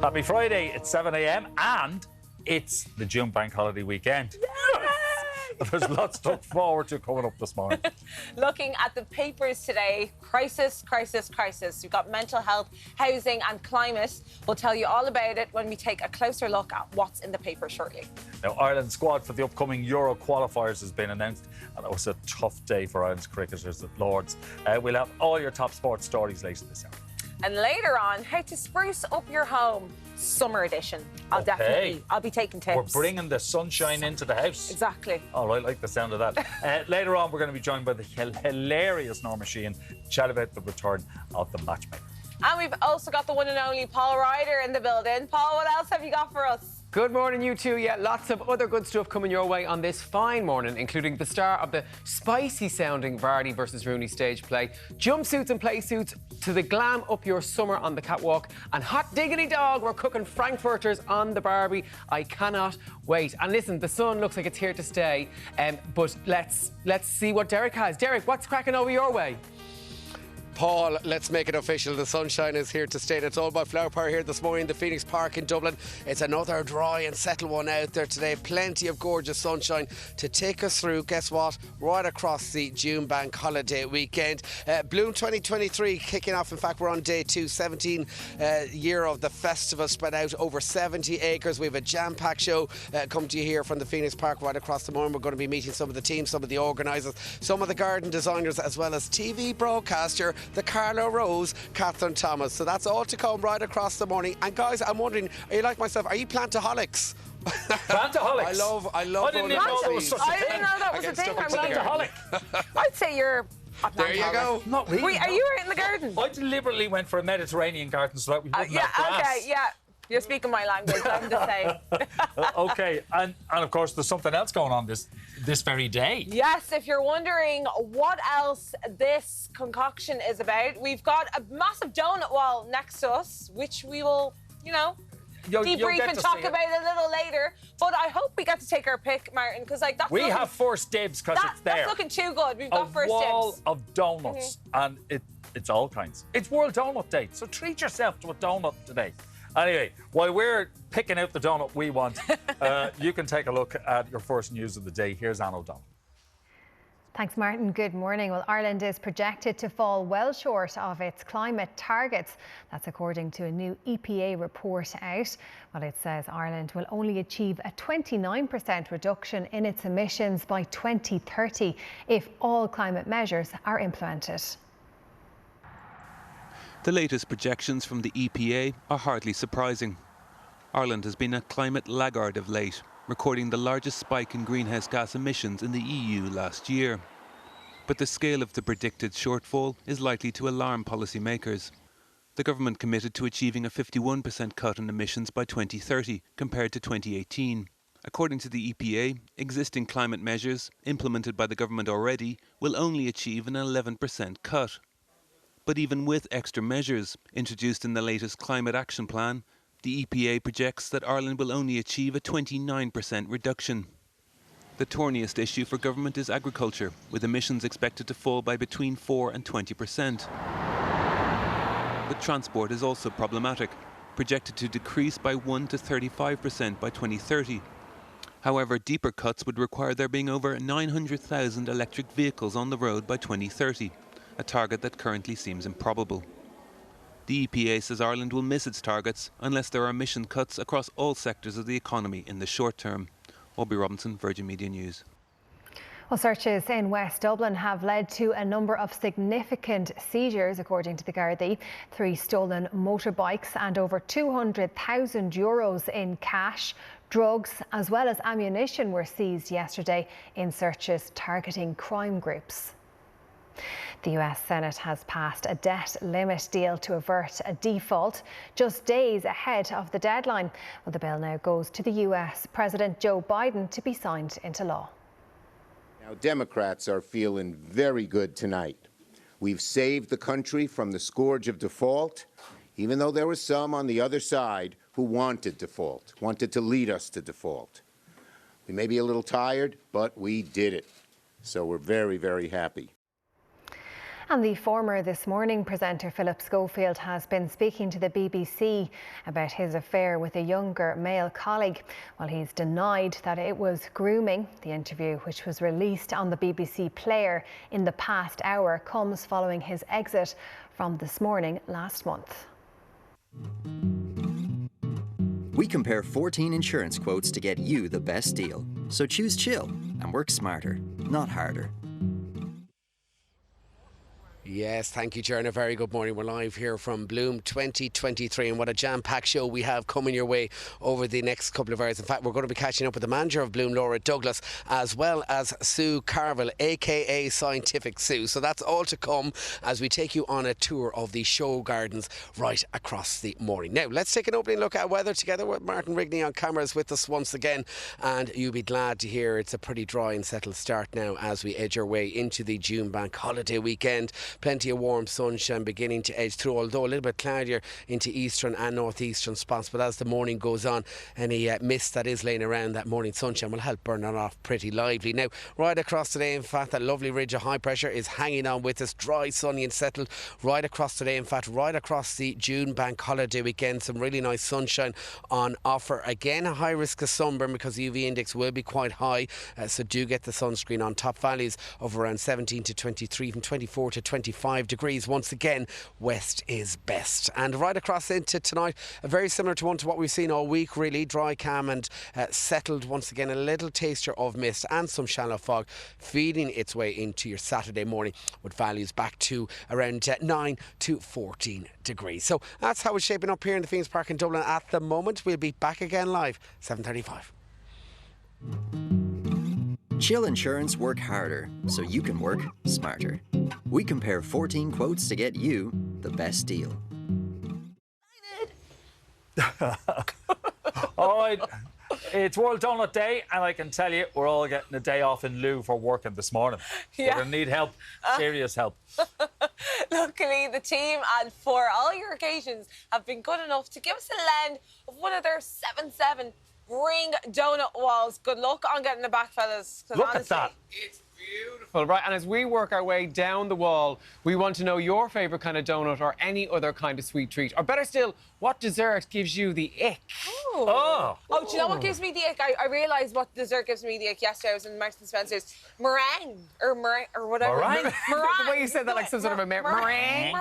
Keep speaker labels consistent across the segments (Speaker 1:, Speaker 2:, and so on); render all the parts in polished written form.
Speaker 1: Happy Friday, it's 7 a.m. and it's the June bank holiday weekend. There's lots to look forward to coming up this morning.
Speaker 2: Looking at the papers today, crisis, crisis, crisis. We've got mental health, housing and climate. We'll tell you all about it when we take a closer look at what's in the paper shortly.
Speaker 1: Now, Ireland's squad for the upcoming Euro qualifiers has been announced, and it was a tough day for Ireland's cricketers at Lords. We'll have all your top sports stories later this hour.
Speaker 2: And later on, how to spruce up your home. Summer edition. I'll be taking tips.
Speaker 1: We're bringing the sunshine into the house.
Speaker 2: Exactly.
Speaker 1: Oh, I like the sound of that. Later on, we're going to be joined by the hilarious Norman Sheahan to chat about the return of the Matchmaker.
Speaker 2: And we've also got the one and only Paul Ryder in the building. Paul, what else have you got for us?
Speaker 3: Good morning, you two. Yeah, lots of other good stuff coming your way on this fine morning, including the star of the spicy-sounding Vardy versus Rooney stage play, jumpsuits and play suits to the glam up your summer on the catwalk, and hot diggity dog, we're cooking frankfurters on the Barbie. I cannot wait. And listen, the sun looks like it's here to stay, but let's see what Derek has. Derek, what's cracking over your way?
Speaker 4: Paul, let's make it official. The sunshine is here to stay. It's all about flower power here this morning, the Phoenix Park in Dublin. It's another dry and settled one out there today. Plenty of gorgeous sunshine to take us through, guess what, right across the June bank holiday weekend. Bloom 2023 kicking off. In fact, we're on day 2, 17 year of the festival, spread out over 70 acres. We have a jam-packed show come to you here from the Phoenix Park right across the morning. We're going to be meeting some of the teams, some of the organisers, some of the garden designers, as well as TV broadcaster the Carlo Rose, Katherine Thomas. So that's all to come right across the morning. And guys, I'm wondering, are you like myself? Are you plantaholics?
Speaker 1: Plantaholics?
Speaker 4: I love.
Speaker 1: I didn't even know there was such a thing.
Speaker 2: I didn't know that was a thing.
Speaker 1: Plantaholic.
Speaker 2: I'd say you're a
Speaker 4: There you go.
Speaker 1: Not really.
Speaker 2: Wait, are you out in the garden?
Speaker 1: I deliberately went for a Mediterranean garden so that we wouldn't have grass.
Speaker 2: Okay, yeah. You're speaking my language, I'm the same.
Speaker 1: Okay, and of course there's something else going on this very day.
Speaker 2: Yes, if you're wondering what else this concoction is about, we've got a massive donut wall next to us, which we will, debrief and talk about a little later. But I hope we get to take our pick, Martin, because that's
Speaker 1: we have first dibs because it's there.
Speaker 2: That's looking too good. We've got first dibs.
Speaker 1: A wall of donuts, and it's all kinds. It's World Donut Day, so treat yourself to a donut today. Anyway, while we're picking out the donut we want, you can take a look at your first news of the day. Here's Anne O'Donnell.
Speaker 5: Thanks, Martin. Good morning. Well, Ireland is projected to fall well short of its climate targets. That's according to a new EPA report out. Well, it says Ireland will only achieve a 29% reduction in its emissions by 2030 if all climate measures are implemented.
Speaker 6: The latest projections from the EPA are hardly surprising. Ireland has been a climate laggard of late, recording the largest spike in greenhouse gas emissions in the EU last year. But the scale of the predicted shortfall is likely to alarm policymakers. The government committed to achieving a 51% cut in emissions by 2030 compared to 2018. According to the EPA, existing climate measures, implemented by the government already, will only achieve an 11% cut. But even with extra measures introduced in the latest Climate Action Plan, the EPA projects that Ireland will only achieve a 29% reduction. The thorniest issue for government is agriculture, with emissions expected to fall by between 4 and 20%. But transport is also problematic, projected to decrease by 1 to 35% by 2030. However, deeper cuts would require there being over 900,000 electric vehicles on the road by 2030. A target that currently seems improbable. The EPA says Ireland will miss its targets unless there are emission cuts across all sectors of the economy in the short term. Aubrey Robinson, Virgin Media News.
Speaker 5: Well, searches in West Dublin have led to a number of significant seizures, according to the Gardaí. 3 stolen motorbikes and over €200,000 in cash, drugs, as well as ammunition were seized yesterday in searches targeting crime groups. The US Senate has passed a debt limit deal to avert a default just days ahead of the deadline. Well, the bill now goes to the US President Joe Biden to be signed into law.
Speaker 7: Now, Democrats are feeling very good tonight. We've saved the country from the scourge of default, even though there were some on the other side who wanted default, wanted to lead us to default. We may be a little tired, but we did it. So we're very, very happy.
Speaker 5: And the former This Morning presenter Philip Schofield has been speaking to the BBC about his affair with a younger male colleague. Well, he's denied that it was grooming. The interview, which was released on the BBC Player in the past hour, comes following his exit from This Morning last month.
Speaker 8: We compare 14 insurance quotes to get you the best deal. So choose chill and work smarter, not harder.
Speaker 4: Yes, thank you, Ger, and a very good morning. We're live here from Bloom 2023, and what a jam-packed show we have coming your way over the next couple of hours. In fact, we're going to be catching up with the manager of Bloom, Laura Douglas, as well as Sue Carville, aka Scientific Sue. So that's all to come as we take you on a tour of the show gardens right across the morning. Now, let's take an opening look at weather together with Martin Rigney on cameras with us once again, and you'll be glad to hear it's a pretty dry and settled start now as we edge our way into the June bank holiday weekend. Plenty of warm sunshine beginning to edge through, although a little bit cloudier into eastern and northeastern spots. But as the morning goes on, any mist that is laying around that morning sunshine will help burn it off pretty lively. Now, right across today, in fact, that lovely ridge of high pressure is hanging on with us, dry, sunny and settled right across today. In fact, right across the June bank holiday weekend, some really nice sunshine on offer. Again, a high risk of sunburn because the UV index will be quite high, so do get the sunscreen on. Top values of around 17 to 23, from 24 to 25 degrees. Once again, west is best. And right across into tonight, very similar to what we've seen all week, really dry, calm and settled. Once again, a little taster of mist and some shallow fog feeding its way into your Saturday morning, with values back to around 9 to 14 degrees. So that's how it's shaping up here in the Phoenix Park in Dublin at the moment. We'll be back again live 7:35.
Speaker 8: Chill Insurance work harder so you can work smarter. We compare 14 quotes to get you the best deal.
Speaker 1: All right, it's World Donut Day, and I can tell you we're all getting a day off in lieu for working this morning.
Speaker 2: Yeah.
Speaker 1: We're going to need help, serious help.
Speaker 2: Luckily, the team and for all your occasions have been good enough to give us a lend of one of their 7-7 ring donut walls. Good luck on getting it back, fellas.
Speaker 1: Look at that.
Speaker 3: It's beautiful, right? And as we work our way down the wall, we want to know your favourite kind of donut or any other kind of sweet treat. Or better still, what dessert gives you the ick?
Speaker 2: Oh, do you know what gives me the ick? I realised what dessert gives me the ick yesterday. I was in Marks and Spencer's. Meringue or whatever.
Speaker 1: Meringue?
Speaker 3: The way you said that, like some sort of a meringue.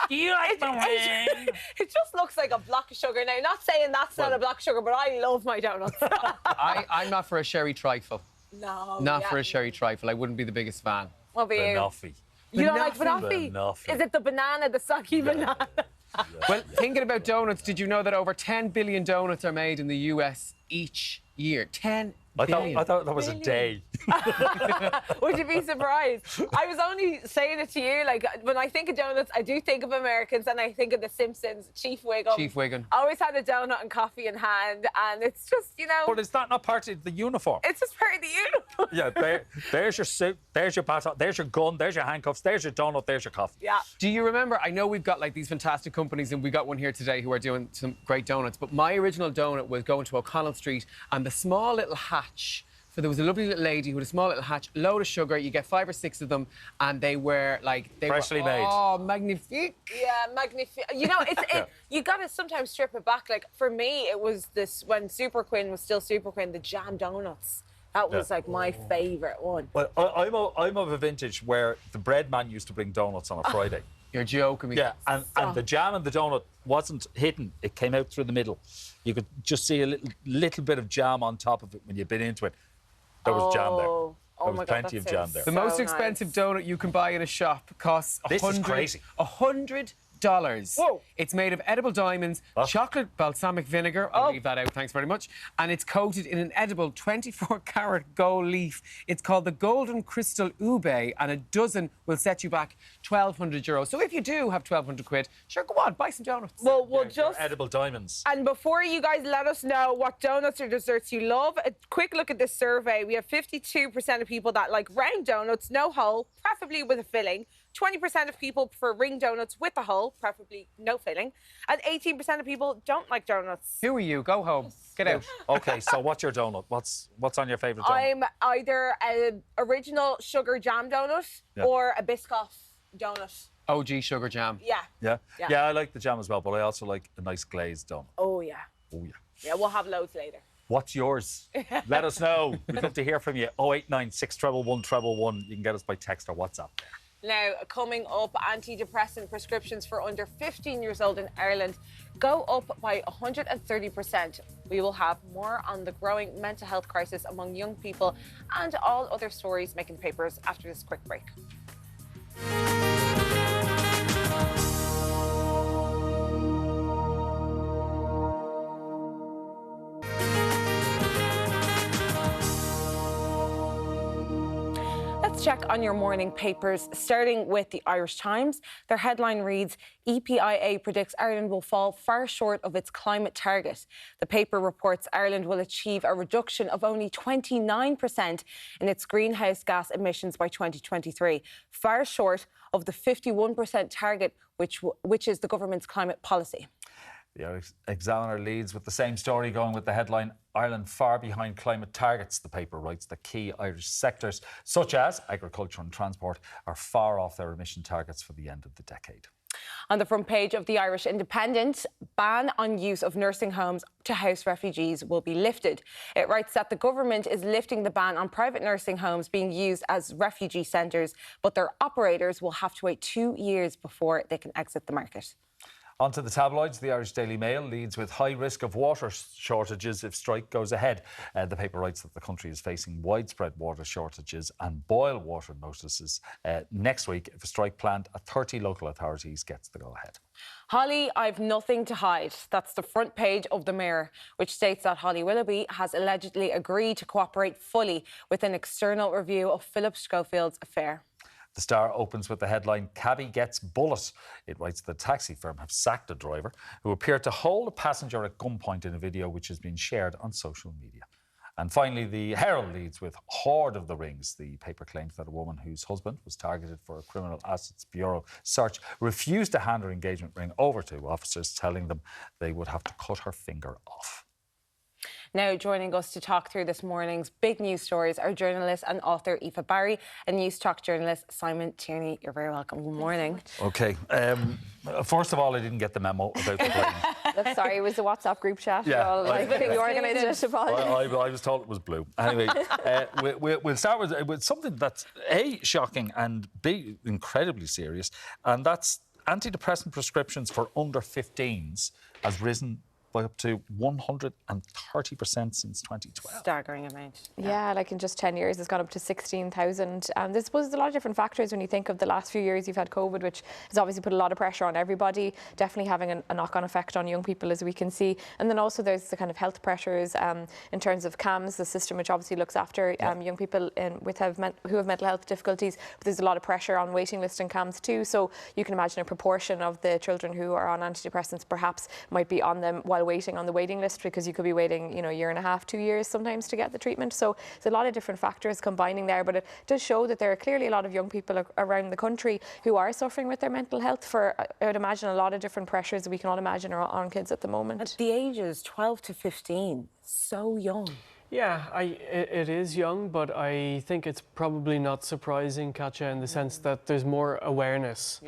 Speaker 1: Do you like meringue?
Speaker 2: It just looks like a block of sugar. Now, not saying that's not a block of sugar, but I love my donuts.
Speaker 3: I'm not for a sherry trifle.
Speaker 2: No.
Speaker 3: Not for a sherry trifle. I wouldn't be the biggest fan.
Speaker 2: What about you?
Speaker 1: Banoffee.
Speaker 2: You don't like banoffee?
Speaker 1: Banoffee.
Speaker 2: Is it the banana, the soggy banana?
Speaker 3: Well, thinking about donuts, did you know that over 10 billion donuts are made in the US each year? 10 billion.
Speaker 1: I thought that was a day.
Speaker 2: Would you be surprised? I was only saying it to you, like, when I think of donuts, I do think of Americans, and I think of The Simpsons, Chief Wiggum.
Speaker 3: Chief Wiggum.
Speaker 2: Always had a donut and coffee in hand, and it's just, you know...
Speaker 1: But is that not part of the uniform?
Speaker 2: It's just part of the uniform.
Speaker 1: Yeah, there's your suit, there's your baton, there's your gun, there's your handcuffs, there's your donut, there's your coffee.
Speaker 2: Yeah.
Speaker 3: Do you remember, I know we've got like these fantastic companies, and we got one here today who are doing some great donuts, but my original donut was going to O'Connell Street, and the small little hatch. So there was a lovely little lady who had a small little hatch, load of sugar. You get 5 or 6 of them, and they were like
Speaker 1: freshly made.
Speaker 3: Oh, magnifique!
Speaker 2: Yeah, magnifique. You know, you got to sometimes strip it back. Like for me, it was this when Super Quinn was still Super Quinn, the jam donuts. That was like my favourite one.
Speaker 1: Well, I'm of a vintage where the bread man used to bring donuts on a Friday.
Speaker 3: You're joking me.
Speaker 1: Yeah, and the jam and the donut wasn't hidden. It came out through the middle. You could just see a little bit of jam on top of it when you bit into it. There was jam there. There was plenty of jam there.
Speaker 3: The most expensive donut you can buy in a shop costs
Speaker 1: $100.
Speaker 3: Whoa. It's made of edible diamonds, chocolate balsamic vinegar, I'll leave that out, thanks very much, and it's coated in an edible 24-carat gold leaf. It's called the Golden Crystal Ube, and a dozen will set you back €1,200. So if you do have 1,200 quid, sure, go on, buy some donuts.
Speaker 2: Well, we'll just...
Speaker 1: edible diamonds.
Speaker 2: And before you guys let us know what donuts or desserts you love, a quick look at this survey. We have 52% of people that like round donuts, no hole, preferably with a filling. 20% of people prefer ring donuts with a hole, preferably no filling. And 18% of people don't like donuts.
Speaker 3: Who are you? Go home. Get out.
Speaker 1: OK, so what's your donut? What's on your favourite donut?
Speaker 2: I'm either an original sugar jam donut or a Biscoff donut.
Speaker 3: OG sugar jam.
Speaker 2: Yeah.
Speaker 1: Yeah, I like the jam as well, but I also like a nice glazed donut.
Speaker 2: Oh, yeah.
Speaker 1: Oh, yeah.
Speaker 2: Yeah, we'll have loads later.
Speaker 1: What's yours? Let us know. We'd love to hear from you. 089 611 111. You can get us by text or WhatsApp.
Speaker 2: Now, coming up, antidepressant prescriptions for under 15 years old in Ireland go up by 130%. We will have more on the growing mental health crisis among young people and all other stories making papers after this quick break. Let's check on your morning papers, starting with the Irish Times. Their headline reads, EPIA predicts Ireland will fall far short of its climate target. The paper reports Ireland will achieve a reduction of only 29% in its greenhouse gas emissions by 2023, far short of the 51% target, which is the government's climate policy.
Speaker 1: The Irish Examiner leads with the same story, going with the headline, Ireland far behind climate targets. The paper writes that key Irish sectors, such as agriculture and transport, are far off their emission targets for the end of the decade.
Speaker 2: On the front page of the Irish Independent, ban on use of nursing homes to house refugees will be lifted. It writes that the government is lifting the ban on private nursing homes being used as refugee centres, but their operators will have to wait 2 years before they can exit the market.
Speaker 1: On to the tabloids. The Irish Daily Mail leads with high risk of water shortages if strike goes ahead. The paper writes that the country is facing widespread water shortages and boil water notices next week if a strike planned at 30 local authorities gets the go-ahead.
Speaker 2: Holly, I've nothing to hide. That's the front page of the Mirror, which states that Holly Willoughby has allegedly agreed to cooperate fully with an external review of Philip Schofield's affair.
Speaker 1: The Star opens with the headline, Cabby gets bullet. It writes the taxi firm have sacked a driver who appeared to hold a passenger at gunpoint in a video which has been shared on social media. And finally, the Herald leads with Hoard of the Rings. The paper claims that a woman whose husband was targeted for a Criminal Assets Bureau search refused to hand her engagement ring over to officers, telling them they would have to cut her finger off.
Speaker 2: Now, joining us to talk through this morning's big news stories are journalist and author Aoife Barry and News Talk journalist Simon Tierney. You're very welcome. Good morning.
Speaker 1: OK. First of all, I didn't get the memo about the plane.
Speaker 9: Sorry, it was the WhatsApp group chat.
Speaker 1: Yeah,
Speaker 9: I think you organised it.
Speaker 1: I was told it was blue. Anyway, we'll start with something that's A, shocking, and B, incredibly serious, and that's antidepressant prescriptions for under 15s has risen by up to 130% since 2012.
Speaker 2: Staggering amount.
Speaker 9: Yeah, like in just 10 years, it's gone up to 16,000. There's suppose a lot of different factors when you think of the last few years. You've had COVID, which has obviously put a lot of pressure on everybody, definitely having a knock-on effect on young people, as we can see. And then also there's the kind of health pressures in terms of CAMHS, the system which obviously looks after young people who have mental health difficulties. But there's a lot of pressure on waiting list in CAMHS too. So you can imagine a proportion of the children who are on antidepressants perhaps might be on them while waiting on the waiting list, because you could be waiting, a year and a half, 2 years sometimes to get the treatment. So there's a lot of different factors combining there, but it does show that there are clearly a lot of young people around the country who are suffering with their mental health for, I would imagine, a lot of different pressures that we can all imagine are on kids at the moment.
Speaker 2: At the ages 12 to 15, so young.
Speaker 10: Yeah, it is young, but I think it's probably not surprising, Katja, in the sense that there's more awareness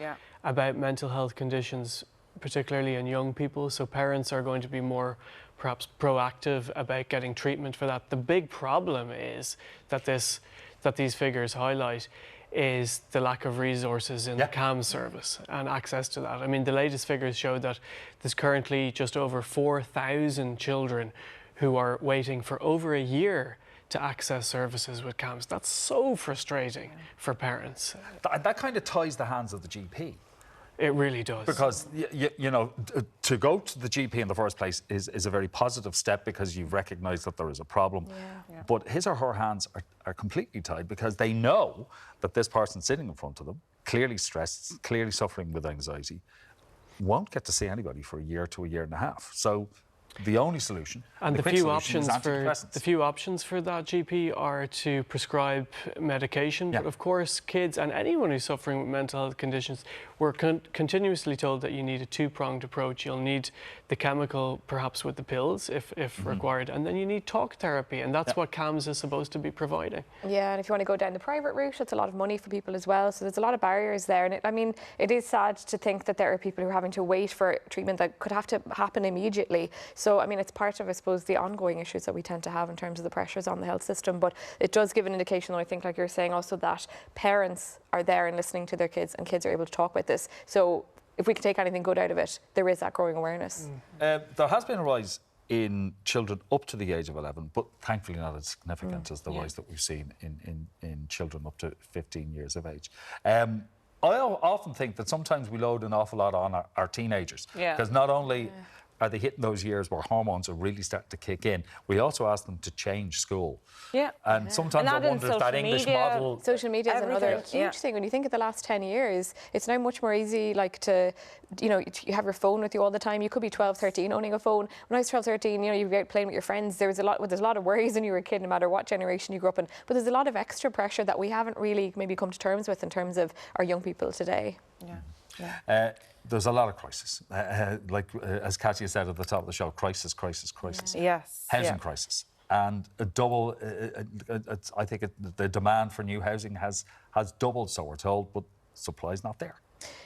Speaker 10: about mental health conditions, particularly in young people. So parents are going to be more perhaps proactive about getting treatment for that. The big problem is that these figures highlight is the lack of resources in the CAMHS service and access to that. I mean, the latest figures show that there's currently just over 4,000 children who are waiting for over a year to access services with CAMHS. That's so frustrating for parents.
Speaker 1: That kind of ties the hands of the GP.
Speaker 10: It really does.
Speaker 1: Because, to go to the GP in the first place is a very positive step, because you've recognised that there is a problem. Yeah. But his or her hands are completely tied, because they know that this person sitting in front of them, clearly stressed, clearly suffering with anxiety, won't get to see anybody for a year to a year and a half. So the only solution.
Speaker 10: And the few options for that GP are to prescribe medication. But of course, kids and anyone who's suffering with mental health conditions, we're continuously told that you need a two-pronged approach. You'll need the chemical, perhaps with the pills, if required, and then you need talk therapy, and that's what CAMHS is supposed to be providing.
Speaker 9: Yeah, and if you want to go down the private route, it's a lot of money for people as well. So there's a lot of barriers there, and I mean, it is sad to think that there are people who are having to wait for treatment that could have to happen immediately. So I mean, it's part of, I suppose, the ongoing issues that we tend to have in terms of the pressures on the health system. But it does give an indication, though, I think, like you're saying, also that parents are there and listening to their kids, and kids are able to talk about this. So if we can take anything good out of it, there is that growing awareness.
Speaker 1: There has been a rise in children up to the age of 11, but thankfully not as significant as the rise that we've seen in children up to 15 years of age. I often think that sometimes we load an awful lot on our teenagers, because not only are they hitting those years where hormones are really starting to kick in, we also ask them to change school. And sometimes I wonder if that English model...
Speaker 9: Social media is another huge thing. When you think of the last 10 years, it's now much more easy, like, to, you know, you have your phone with you all the time. You could be 12, 13 owning a phone. When I was 12, 13, you know, you were out playing with your friends. There's a lot of worries when you were a kid, no matter what generation you grew up in. But there's a lot of extra pressure that we haven't really maybe come to terms with in terms of our young people today.
Speaker 1: There's a lot of crisis. As Katia said at the top of the show, crisis. Housing crisis. And a double, I think the demand for new housing has doubled, so we're told, but supply's not there.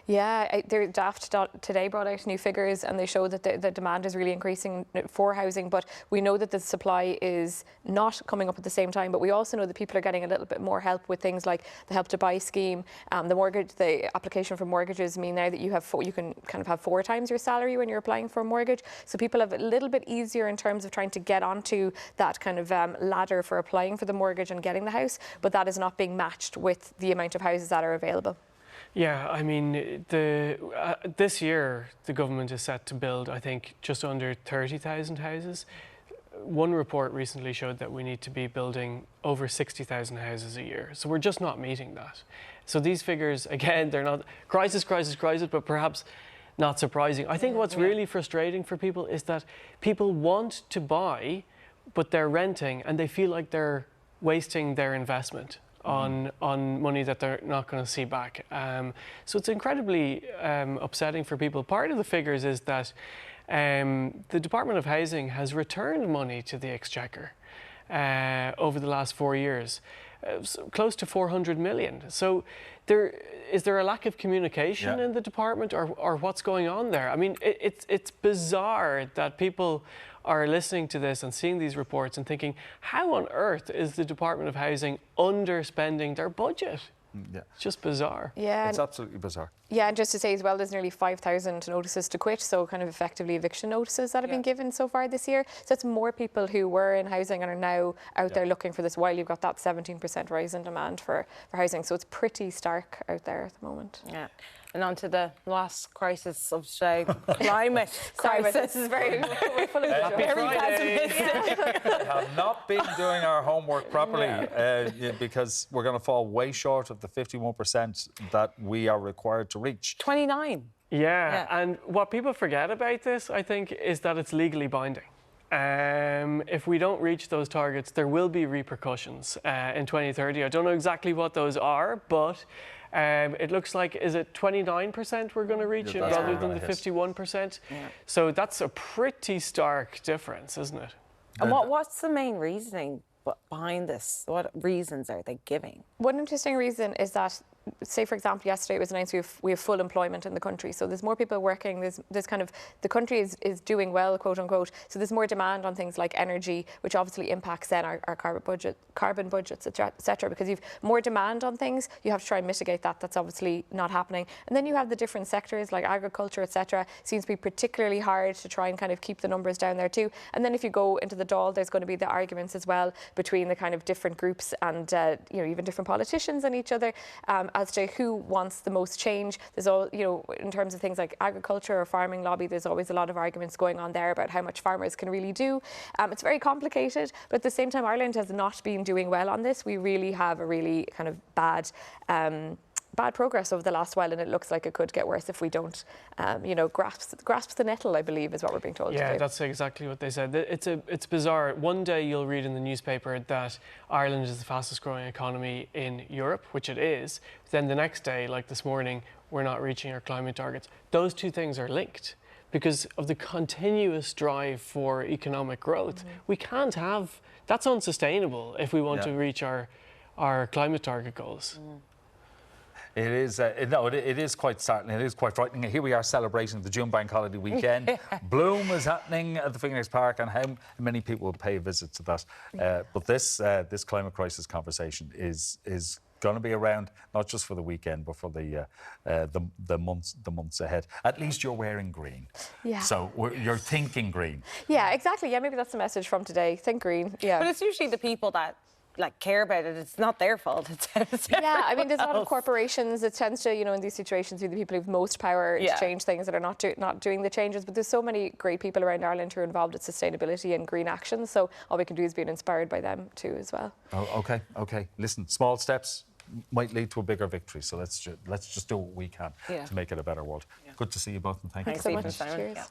Speaker 9: Yeah, Daft today brought out new figures, and they show that the demand is really increasing for housing, but we know that the supply is not coming up at the same time. But we also know that people are getting a little bit more help with things like the Help to Buy scheme, the application for mortgages mean now that you can kind of have 4 times your salary when you're applying for a mortgage. So people have a little bit easier in terms of trying to get onto that kind of ladder for applying for the mortgage and getting the house, but that is not being matched with the amount of houses that are available.
Speaker 10: Yeah, I mean, this year the government is set to build, I think, just under 30,000 houses. One report recently showed that we need to be building over 60,000 houses a year. So we're just not meeting that. So these figures, again, they're not crisis, but perhaps not surprising. I think what's really frustrating for people is that people want to buy, but they're renting and they feel like they're wasting their investment on money that they're not going to see back. So it's incredibly upsetting for people. Part of the figures is that the Department of Housing has returned money to the Exchequer over the last 4 years, close to 400 million. So is there a lack of communication in the department, or what's going on there? I mean, it's bizarre that people are listening to this and seeing these reports and thinking, how on earth is the Department of Housing underspending their budget? It's just bizarre.
Speaker 1: Yeah, it's absolutely bizarre.
Speaker 9: Yeah, and just to say as well, there's nearly 5,000 notices to quit, so kind of effectively eviction notices that have been given so far this year. So it's more people who were in housing and are now out there looking for this, while you've got that 17% rise in demand for housing. So it's pretty stark out there at the moment.
Speaker 2: Yeah. And on to the last crisis of today, climate crisis.
Speaker 9: This is we're full of
Speaker 2: very pessimistic.
Speaker 1: We have not been doing our homework properly because we're going to fall way short of the 51% that we are required to reach.
Speaker 2: 29.
Speaker 10: Yeah, and what people forget about this, I think, is that it's legally binding. If we don't reach those targets, there will be repercussions in 2030. I don't know exactly what those are, but it looks like, is it 29% we're going to reach rather than the 51%? So that's a pretty stark difference, isn't it?
Speaker 2: And what's the main reasoning behind this? What reasons are they giving?
Speaker 9: One interesting reason is that, say, for example, yesterday it was announced we have full employment in the country. So there's more people working. There's kind of, the country is doing well, quote unquote. So there's more demand on things like energy, which obviously impacts then our carbon budgets, etc. Because you've more demand on things, you have to try and mitigate that. That's obviously not happening. And then you have the different sectors like agriculture, etc. Seems to be particularly hard to try and kind of keep the numbers down there too. And then if you go into the Dáil, there's going to be the arguments as well between the kind of different groups and even different politicians and each other. As to who wants the most change. There's all, in terms of things like agriculture or farming lobby, there's always a lot of arguments going on there about how much farmers can really do. It's very complicated, but at the same time, Ireland has not been doing well on this. We really have a really kind of bad bad progress over the last while, and it looks like it could get worse if we don't, you know, grasp the nettle, I believe, is what we're being told.
Speaker 10: Yeah, that's exactly what they said. It's bizarre. One day you'll read in the newspaper that Ireland is the fastest growing economy in Europe, which it is. Then the next day, like this morning, we're not reaching our climate targets. Those two things are linked because of the continuous drive for economic growth. We can't have, that's unsustainable if we want to reach our climate target goals.
Speaker 1: It is, it is quite startling. It is quite frightening. Here we are celebrating the June Bank Holiday weekend. Bloom is happening at the Phoenix Park, and how many people will pay a visit to that? But this climate crisis conversation is going to be around not just for the weekend, but for the months ahead. At least you're wearing green. Yeah. So you're thinking green.
Speaker 9: Yeah, exactly. Yeah, maybe that's the message from today. Think green. Yeah.
Speaker 2: But it's usually the people that care about it. It's not their fault. It's
Speaker 9: yeah, I mean, there's a lot of corporations. It tends to, you know, in these situations, be the people who've most power to change things that are not doing the changes. But there's so many great people around Ireland who are involved with sustainability and green action. So all we can do is be inspired by them too, as well.
Speaker 1: Oh, okay. Listen, small steps might lead to a bigger victory. So let's just do what we can to make it a better world. Yeah. Good to see you both, and
Speaker 9: thanks so much. Cheers. Yeah.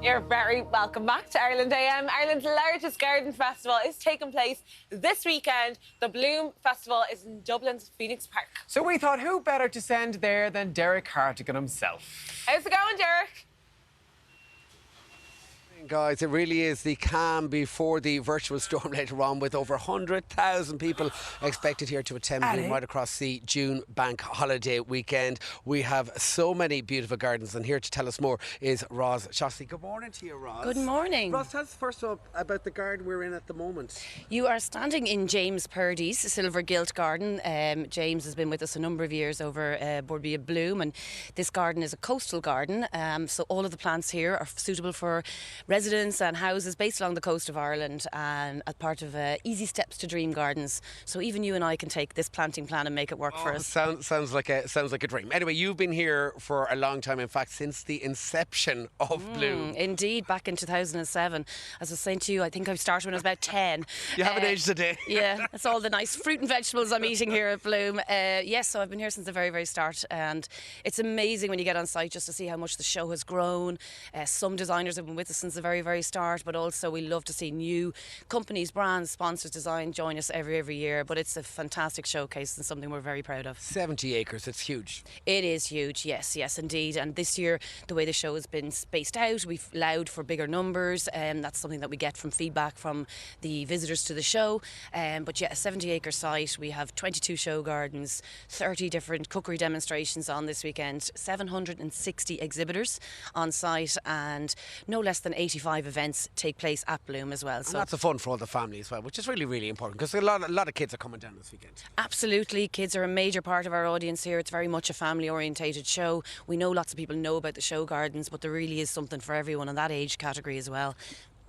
Speaker 2: You're very welcome back to Ireland AM. Ireland's largest garden festival is taking place this weekend. The Bloom Festival is in Dublin's Phoenix Park.
Speaker 3: So we thought, who better to send there than Derek Hartigan himself?
Speaker 2: How's it going, Derek?
Speaker 4: Guys, it really is the calm before the virtual storm later on, with over 100,000 people expected here to attend Bloom right across the June Bank Holiday weekend. We have so many beautiful gardens, and here to tell us more is Roz Shostley. Good morning to you, Roz.
Speaker 11: Good morning.
Speaker 4: Roz, tell us first up about the garden we're in at the moment.
Speaker 11: You are standing in James Purdy's Silver Gilt Garden. James has been with us a number of years over Barbeque Bloom, and this garden is a coastal garden, so all of the plants here are suitable for residents and houses based along the coast of Ireland, and as part of Easy Steps to Dream Gardens. So even you and I can take this planting plan and make it work for us.
Speaker 4: Sounds like a dream. Anyway, you've been here for a long time, in fact, since the inception of Bloom.
Speaker 11: Indeed, back in 2007. As I was saying to you, I think I started when I was about 10.
Speaker 4: You haven't aged a day.
Speaker 11: Yeah, that's all the nice fruit and vegetables I'm eating here at Bloom. Yes, so I've been here since the very, very start, and it's amazing when you get on site just to see how much the show has grown. Some designers have been with us since the very, very start, but also we love to see new companies, brands, sponsors, design join us every year. But it's a fantastic showcase and something we're very proud of.
Speaker 4: 70 acres, it's huge.
Speaker 11: It is huge, yes indeed. And this year, the way the show has been spaced out, we've allowed for bigger numbers, and that's something that we get from feedback from the visitors to the show. But yeah, a 70-acre site. We have 22 show gardens, 30 different cookery demonstrations on this weekend, 760 exhibitors on site, and no less than 85 events take place at Bloom as well.
Speaker 4: So and that's a fun for all the family as well, which is really, really important, because a lot of kids are coming down this weekend.
Speaker 11: Absolutely, kids are a major part of our audience here. It's very much a family-orientated show. We know lots of people know about the show gardens, but there really is something for everyone in that age category as well.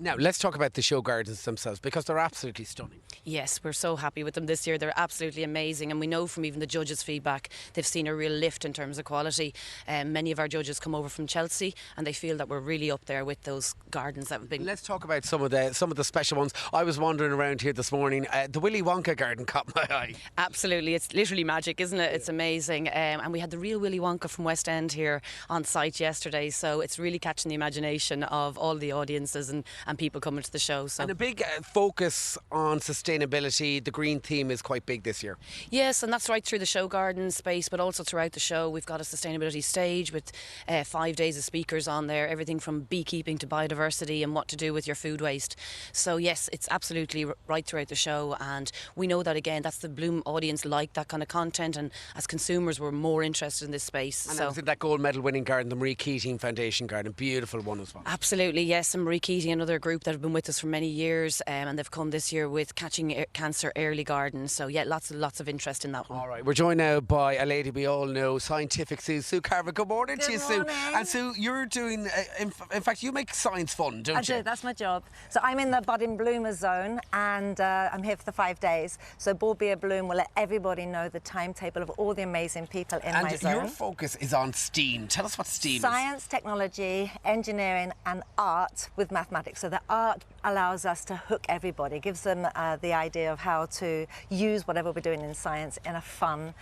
Speaker 4: Now, let's talk about the show gardens themselves, because they're absolutely stunning.
Speaker 11: Yes, we're so happy with them this year. They're absolutely amazing, and we know from even the judges' feedback they've seen a real lift in terms of quality. Many of our judges come over from Chelsea, and they feel that we're really up there with those gardens that have been...
Speaker 4: Let's talk about some of the special ones. I was wandering around here this morning. The Willy Wonka garden caught my eye.
Speaker 11: Absolutely, it's literally magic, isn't it? It's amazing. And we had the real Willy Wonka from West End here on site yesterday, so it's really catching the imagination of all the audiences and people coming to the show. So.
Speaker 4: And a big focus on sustainability. The green theme is quite big this year.
Speaker 11: Yes, and that's right through the show garden space, but also throughout the show. We've got a sustainability stage with 5 days of speakers on there, everything from beekeeping to biodiversity and what to do with your food waste. So yes, it's absolutely right throughout the show, and we know that, again, that's the Bloom audience, like that kind of content, and as consumers we're more interested in this space.
Speaker 4: And I think that gold medal winning garden, the Marie Keating Foundation garden, beautiful one as well.
Speaker 11: Absolutely, yes, and Marie Keating, another another group that have been with us for many years, and they've come this year with Catching Cancer Early Garden. So yeah, lots of interest in that one.
Speaker 4: All right, we're joined now by a lady we all know, Scientific Sue Carver. Good morning to you, Sue. And Sue, you're doing, in fact, you make science fun, don't you?
Speaker 12: I do, that's my job. So I'm in the budding bloomer zone, and I'm here for the 5 days. So Ball Beer Bloom will let everybody know the timetable of all the amazing people in my zone.
Speaker 4: And your focus is on STEAM. Tell us what STEAM is.
Speaker 12: Science, technology, engineering and art with mathematics. So the art allows us to hook everybody, gives them the idea of how to use whatever we're doing in science in a fun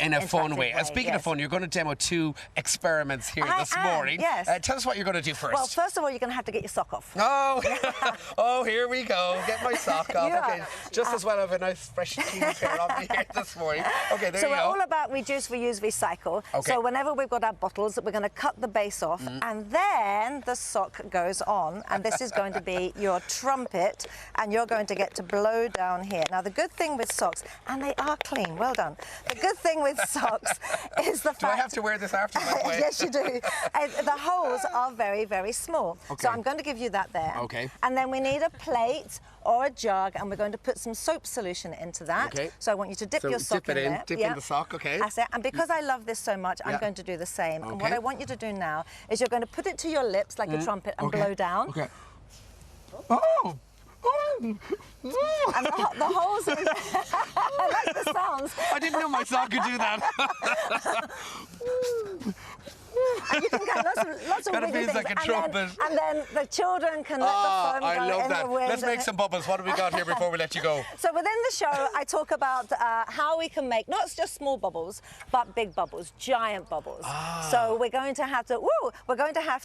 Speaker 4: way. And speaking of fun, you're going to demo 2 experiments here this morning.
Speaker 12: Yes.
Speaker 4: Tell us what you're going to do first.
Speaker 12: Well, first of all, you're going to have to get your sock off.
Speaker 4: Oh, oh, here we go. Get my sock off.
Speaker 12: Yeah.
Speaker 4: Okay, just as well I have a nice fresh clean pair on me here this morning. Okay, there you go.
Speaker 12: So we're all about reduce, reuse, recycle.
Speaker 4: Okay.
Speaker 12: So whenever we've got our bottles, we're going to cut the base off, and then the sock goes on, and this is going to be your trumpet, and you're going to get to blow down here. Now, the good thing with socks, and they are clean, well done. The good thing with socks is the fact...
Speaker 4: Do I have to wear this after, by the way?
Speaker 12: Yes, you do. The holes are very, very small.
Speaker 4: Okay.
Speaker 12: So I'm going to give you that there.
Speaker 4: Okay.
Speaker 12: And then we need a plate or a jug, and we're going to put some soap solution into that.
Speaker 4: Okay.
Speaker 12: So I want you to dip your sock
Speaker 4: dip it
Speaker 12: in there.
Speaker 4: Dip in the sock, okay.
Speaker 12: That's it. And because I love this so much, I'm going to do the same. And what I want you to do now is you're going to put it to your lips like a trumpet and blow down.
Speaker 4: Okay. Oh!
Speaker 12: And the holes in I like the sounds.
Speaker 4: I didn't know my sock could do that.
Speaker 12: And you can get lots of
Speaker 4: Kind of
Speaker 12: wiggly
Speaker 4: feels like
Speaker 12: things.
Speaker 4: a trumpet.
Speaker 12: And then the children can let the foam
Speaker 4: I
Speaker 12: go
Speaker 4: love
Speaker 12: in
Speaker 4: that.
Speaker 12: the wind.
Speaker 4: Let's make some bubbles. What have we got here before we let you go?
Speaker 12: So within the show, I talk about how we can make not just small bubbles, but big bubbles, giant bubbles. So we're going to have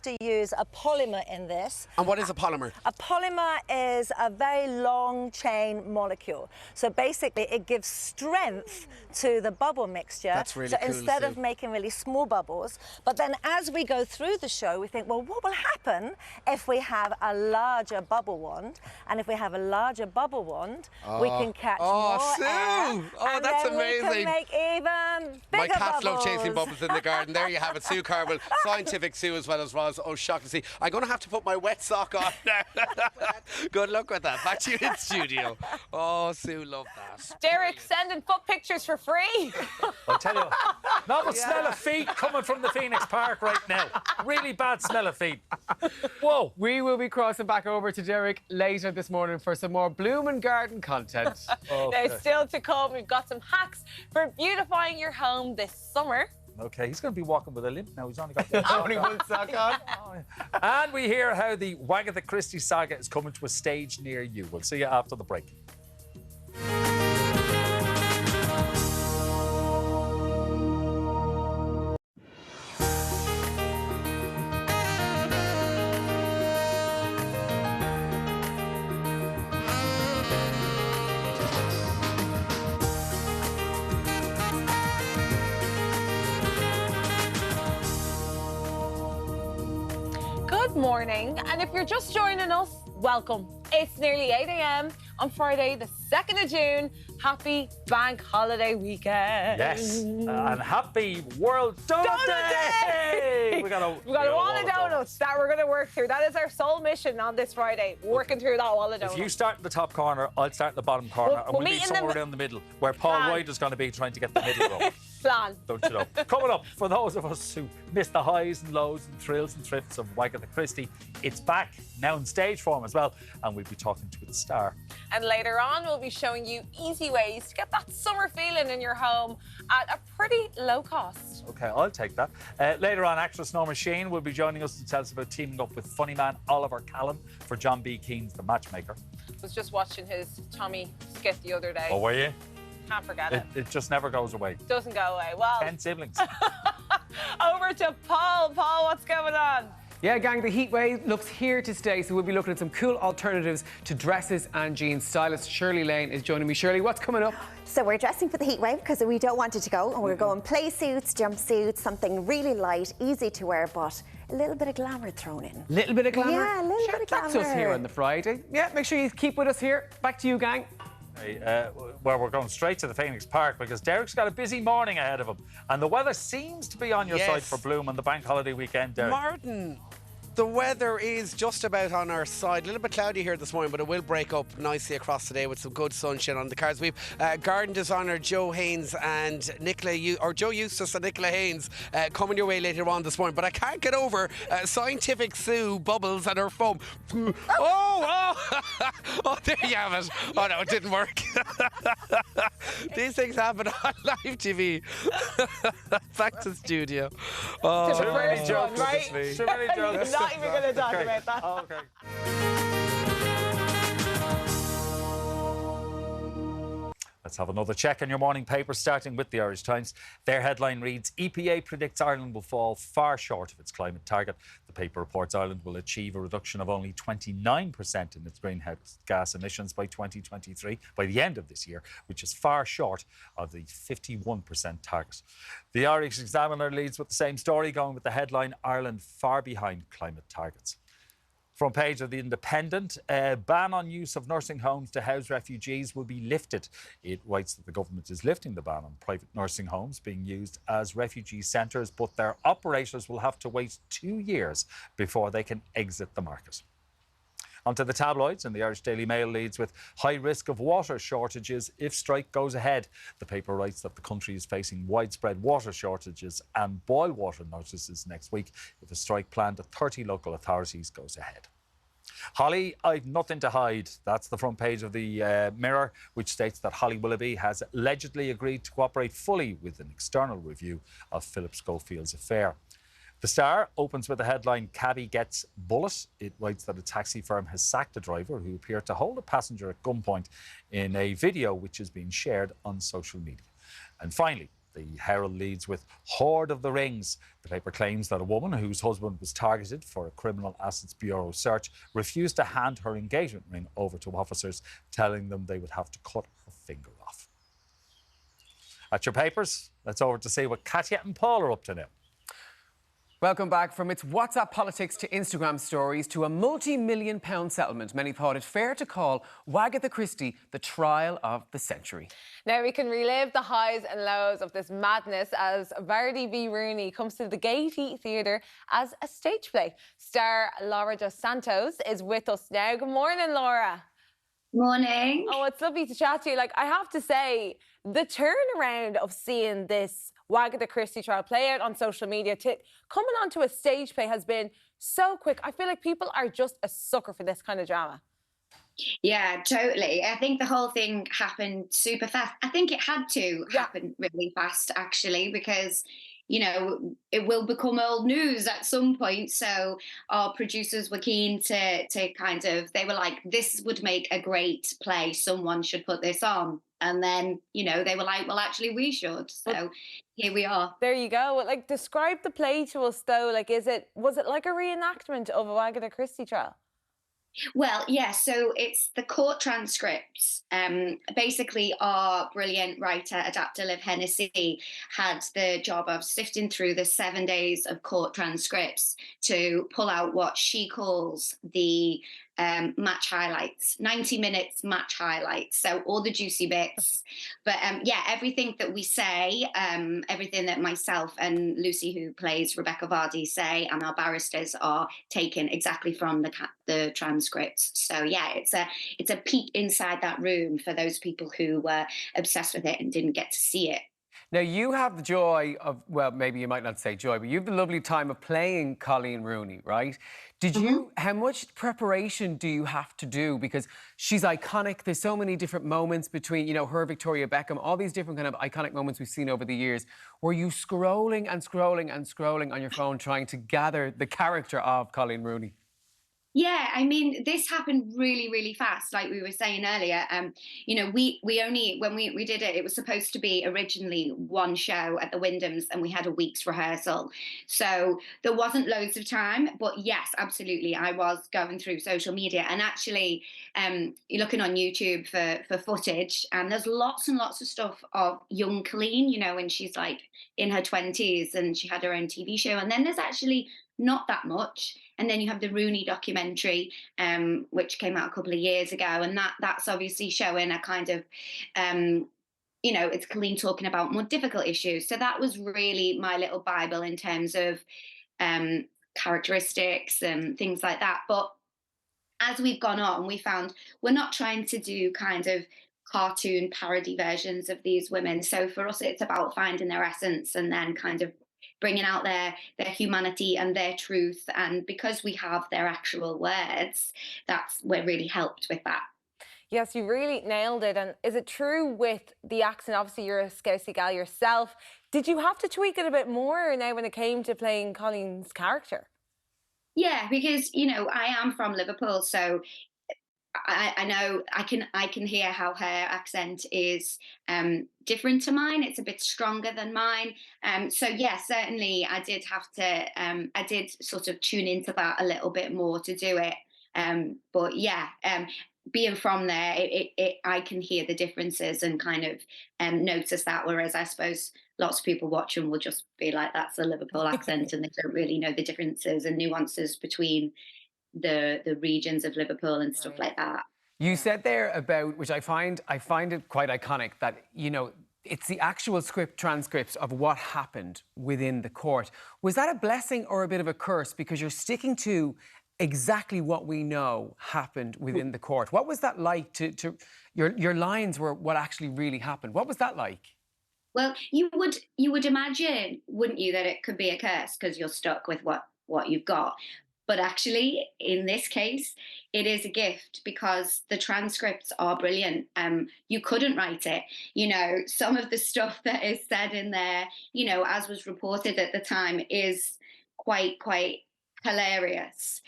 Speaker 12: to use a polymer in this.
Speaker 4: And what is a polymer?
Speaker 12: A polymer is a very long chain molecule. So basically, it gives strength to the bubble mixture.
Speaker 4: That's really
Speaker 12: so
Speaker 4: cool,
Speaker 12: instead
Speaker 4: Sue.
Speaker 12: of making really small bubbles, but then as we go through the show, we think, well, what will happen if we have a larger bubble wand? And if we have a larger bubble wand, we can catch more
Speaker 4: Sue!
Speaker 12: air.
Speaker 4: Oh,
Speaker 12: and
Speaker 4: that's
Speaker 12: then
Speaker 4: amazing.
Speaker 12: We can make even bigger
Speaker 4: My cats love
Speaker 12: bubbles.
Speaker 4: chasing bubbles in the garden. There you have it, Sue Carver, Scientific Sue as well as Roz O'Shaughnessy. I'm going to have to put my wet sock on now. Good luck with that. Back to you in studio. Oh, Sue, love that.
Speaker 2: Derek sending foot pictures for free.
Speaker 1: I'll tell you, not the smell of feet coming from the Phoenix Park right now. Really bad smell of feet. Whoa.
Speaker 3: We will be crossing back over to Derek later this morning for some more Bloom and Garden content.
Speaker 2: Now, still to come, we've got some hacks for beautifying your home this summer.
Speaker 1: Okay, he's going to be walking with a limp now. He's only got
Speaker 3: Only one sock on.
Speaker 1: And we hear how the Agatha Christie saga is coming to a stage near you. We'll see you after the break.
Speaker 2: Good morning, and if you're just joining us, welcome. It's nearly 8 a.m. on Friday, the 2nd of June. Happy Bank Holiday weekend.
Speaker 1: Yes, and happy World Doughnut Day! We got a
Speaker 2: wall of donuts that we're going to work through. That is our sole mission on this Friday, working through that wall of donuts.
Speaker 1: If you start in the top corner, I'll start in the bottom corner, and we'll meet somewhere down the middle, where Paul White is going to be trying to get the middle row.
Speaker 2: Plan.
Speaker 1: Don't you know? Coming up, for those of us who missed the highs and lows and thrills and thrifts of Agatha Christie, it's back, now in stage form as well, and we'll be talking to its star.
Speaker 2: And later on, we'll be showing you easy ways to get that summer feeling in your home at a pretty low cost.
Speaker 1: Okay, I'll take that. Later on, actress Norman Sheahan will be joining us to tell us about teaming up with funny man Oliver Callan for John B. Keane's The Matchmaker.
Speaker 2: I was just watching his Tommy skit the other day.
Speaker 1: Oh, were you?
Speaker 2: Can't forget it.
Speaker 1: It just never goes away.
Speaker 2: Doesn't go away. Well,
Speaker 1: 10 siblings.
Speaker 2: over to Paul. Paul, what's going on?
Speaker 3: Yeah, gang, the heat wave looks here to stay, so we'll be looking at some cool alternatives to dresses and jeans. Stylist Shirley Lane is joining me. Shirley, what's coming up?
Speaker 13: So we're dressing for the heat wave because we don't want it to go, and we're going play suits, jumpsuits, something really light, easy to wear, but a little bit of glamour thrown in.
Speaker 3: Little bit of glamour?
Speaker 13: Yeah, a little bit of glamour.
Speaker 3: That's us here on the Friday. Yeah, make sure you keep with us here. Back to you, gang.
Speaker 1: Well, we're going straight to the Phoenix Park because Derek's got a busy morning ahead of him, and the weather seems to be on your side for Bloom on the bank holiday weekend, Derek.
Speaker 4: Martin, The weather is just about on our side. A little bit cloudy here this morning, but it will break up nicely across today with some good sunshine on the cards. We've garden designer Joe Haynes and Joe Eustace and Nicola Haynes coming your way later on this morning. But I can't get over Scientific Sue Bubbles and her foam. Oh, there you have it. Oh no, it didn't work. These things happen on live TV. Back to studio.
Speaker 2: Oh, too many jokes, right? Too many jokes. Not even going to talk about that.
Speaker 1: Oh, okay. Let's have another check on your morning paper, starting with the Irish Times. Their headline reads, EPA predicts Ireland will fall far short of its climate target. The paper reports Ireland will achieve a reduction of only 29% in its greenhouse gas emissions by 2023, by the end of this year, which is far short of the 51% target. The Irish Examiner leads with the same story, going with the headline, Ireland far behind climate targets. Front page of The Independent, a ban on use of nursing homes to house refugees will be lifted. It writes that the government is lifting the ban on private nursing homes being used as refugee centres, but their operators will have to wait 2 years before they can exit the market. Onto the tabloids, and the Irish Daily Mail leads with high risk of water shortages if strike goes ahead. The paper writes that the country is facing widespread water shortages and boil water notices next week if a strike planned at 30 local authorities goes ahead. Holly, I've nothing to hide. That's the front page of the Mirror, which states that Holly Willoughby has allegedly agreed to cooperate fully with an external review of Philip Schofield's affair. The Star opens with the headline, Cabby gets bullet. It writes that a taxi firm has sacked a driver who appeared to hold a passenger at gunpoint in a video which is being shared on social media. And finally, the Herald leads with Hoard of the Rings. The paper claims that a woman whose husband was targeted for a Criminal Assets Bureau search refused to hand her engagement ring over to officers, telling them they would have to cut her finger off. At your papers, let's over to see what Katya and Paul are up to now.
Speaker 3: Welcome back. From its WhatsApp politics to Instagram stories to a multi-million-pound settlement, many thought it fair to call Agatha Christie the trial of the century.
Speaker 2: Now we can relive the highs and lows of this madness as Vardy V Rooney comes to the Gaiety Theatre as a stage play. Star Laura Dos Santos is with us now. Good morning, Laura.
Speaker 14: Morning.
Speaker 2: Oh, it's lovely to chat to you. Like, I have to say, the turnaround of seeing this Agatha Christie trial play out on social media to coming onto a stage play has been so quick. I feel like people are just a sucker for this kind of drama.
Speaker 14: Yeah, totally. I think the whole thing happened super fast. I think it had to happen really fast, actually, because, you know, it will become old news at some point. So our producers were keen to kind of, they were like, this would make a great play. Someone should put this on. And then, you know, they were like, well, actually, we should. So here we are.
Speaker 2: There you go. Like, describe the play to us, though. Like, was it like a reenactment of a Agatha Christie trial?
Speaker 14: Well, yeah, so it's the court transcripts. Basically, our brilliant writer, adapter Liv Hennessy, had the job of sifting through the 7 days of court transcripts to pull out what she calls the match highlights, 90 minutes match highlights. So all the juicy bits. But yeah, everything that we say, everything that myself and Lucy, who plays Rebecca Vardy, say, and our barristers are taken exactly from the transcripts. So yeah, it's a peek inside that room for those people who were obsessed with it and didn't get to see it.
Speaker 3: Now, you have the joy of, well, maybe you might not say joy, but you have the lovely time of playing Colleen Rooney, right? Did you, how much preparation do you have to do? Because she's iconic. There's so many different moments between, you know, her, Victoria Beckham, all these different kind of iconic moments we've seen over the years. Were you scrolling and scrolling and scrolling on your phone trying to gather the character of Colleen Rooney?
Speaker 14: Yeah, I mean, this happened really, really fast. Like we were saying earlier, you know, we only, when we did it, it was supposed to be originally one show at the Wyndhams and we had a week's rehearsal. So there wasn't loads of time, but yes, absolutely. I was going through social media and actually you're looking on YouTube for footage and there's lots and lots of stuff of young Colleen, you know, when she's like in her 20s and she had her own TV show. And then there's actually not that much. And then you have the Rooney documentary, which came out a couple of years ago. And that's obviously showing a kind of, you know, it's Colleen talking about more difficult issues. So that was really my little Bible in terms of characteristics and things like that. But as we've gone on, we found we're not trying to do kind of cartoon parody versions of these women. So for us, it's about finding their essence and then kind of bringing out their humanity and their truth. And because we have their actual words, we're really helped with that.
Speaker 2: Yes, you really nailed it. And is it true with the accent? Obviously, you're a Scousey gal yourself. Did you have to tweak it a bit more now when it came to playing Colleen's character?
Speaker 14: Yeah, because, you know, I am from Liverpool, so I know I can hear how her accent is different to mine. It's a bit stronger than mine. So yeah, certainly I did have to. I did sort of tune into that a little bit more to do it. But yeah, being from there, I can hear the differences and kind of notice that. Whereas I suppose lots of people watching will just be like, "That's a Liverpool accent," and they don't really know the differences and nuances between the regions of Liverpool and stuff like that.
Speaker 3: You said there about, which I find it quite iconic, that, you know, it's the actual transcripts of what happened within the court. Was that a blessing or a bit of a curse? Because you're sticking to exactly what we know happened within the court. What was that like your lines were what actually really happened? What was that like?
Speaker 14: Well, you would imagine, wouldn't you, that it could be a curse because you're stuck with what you've got. But actually, in this case, it is a gift because the transcripts are brilliant. You couldn't write it. You know, some of the stuff that is said in there, you know, as was reported at the time, is quite hilarious.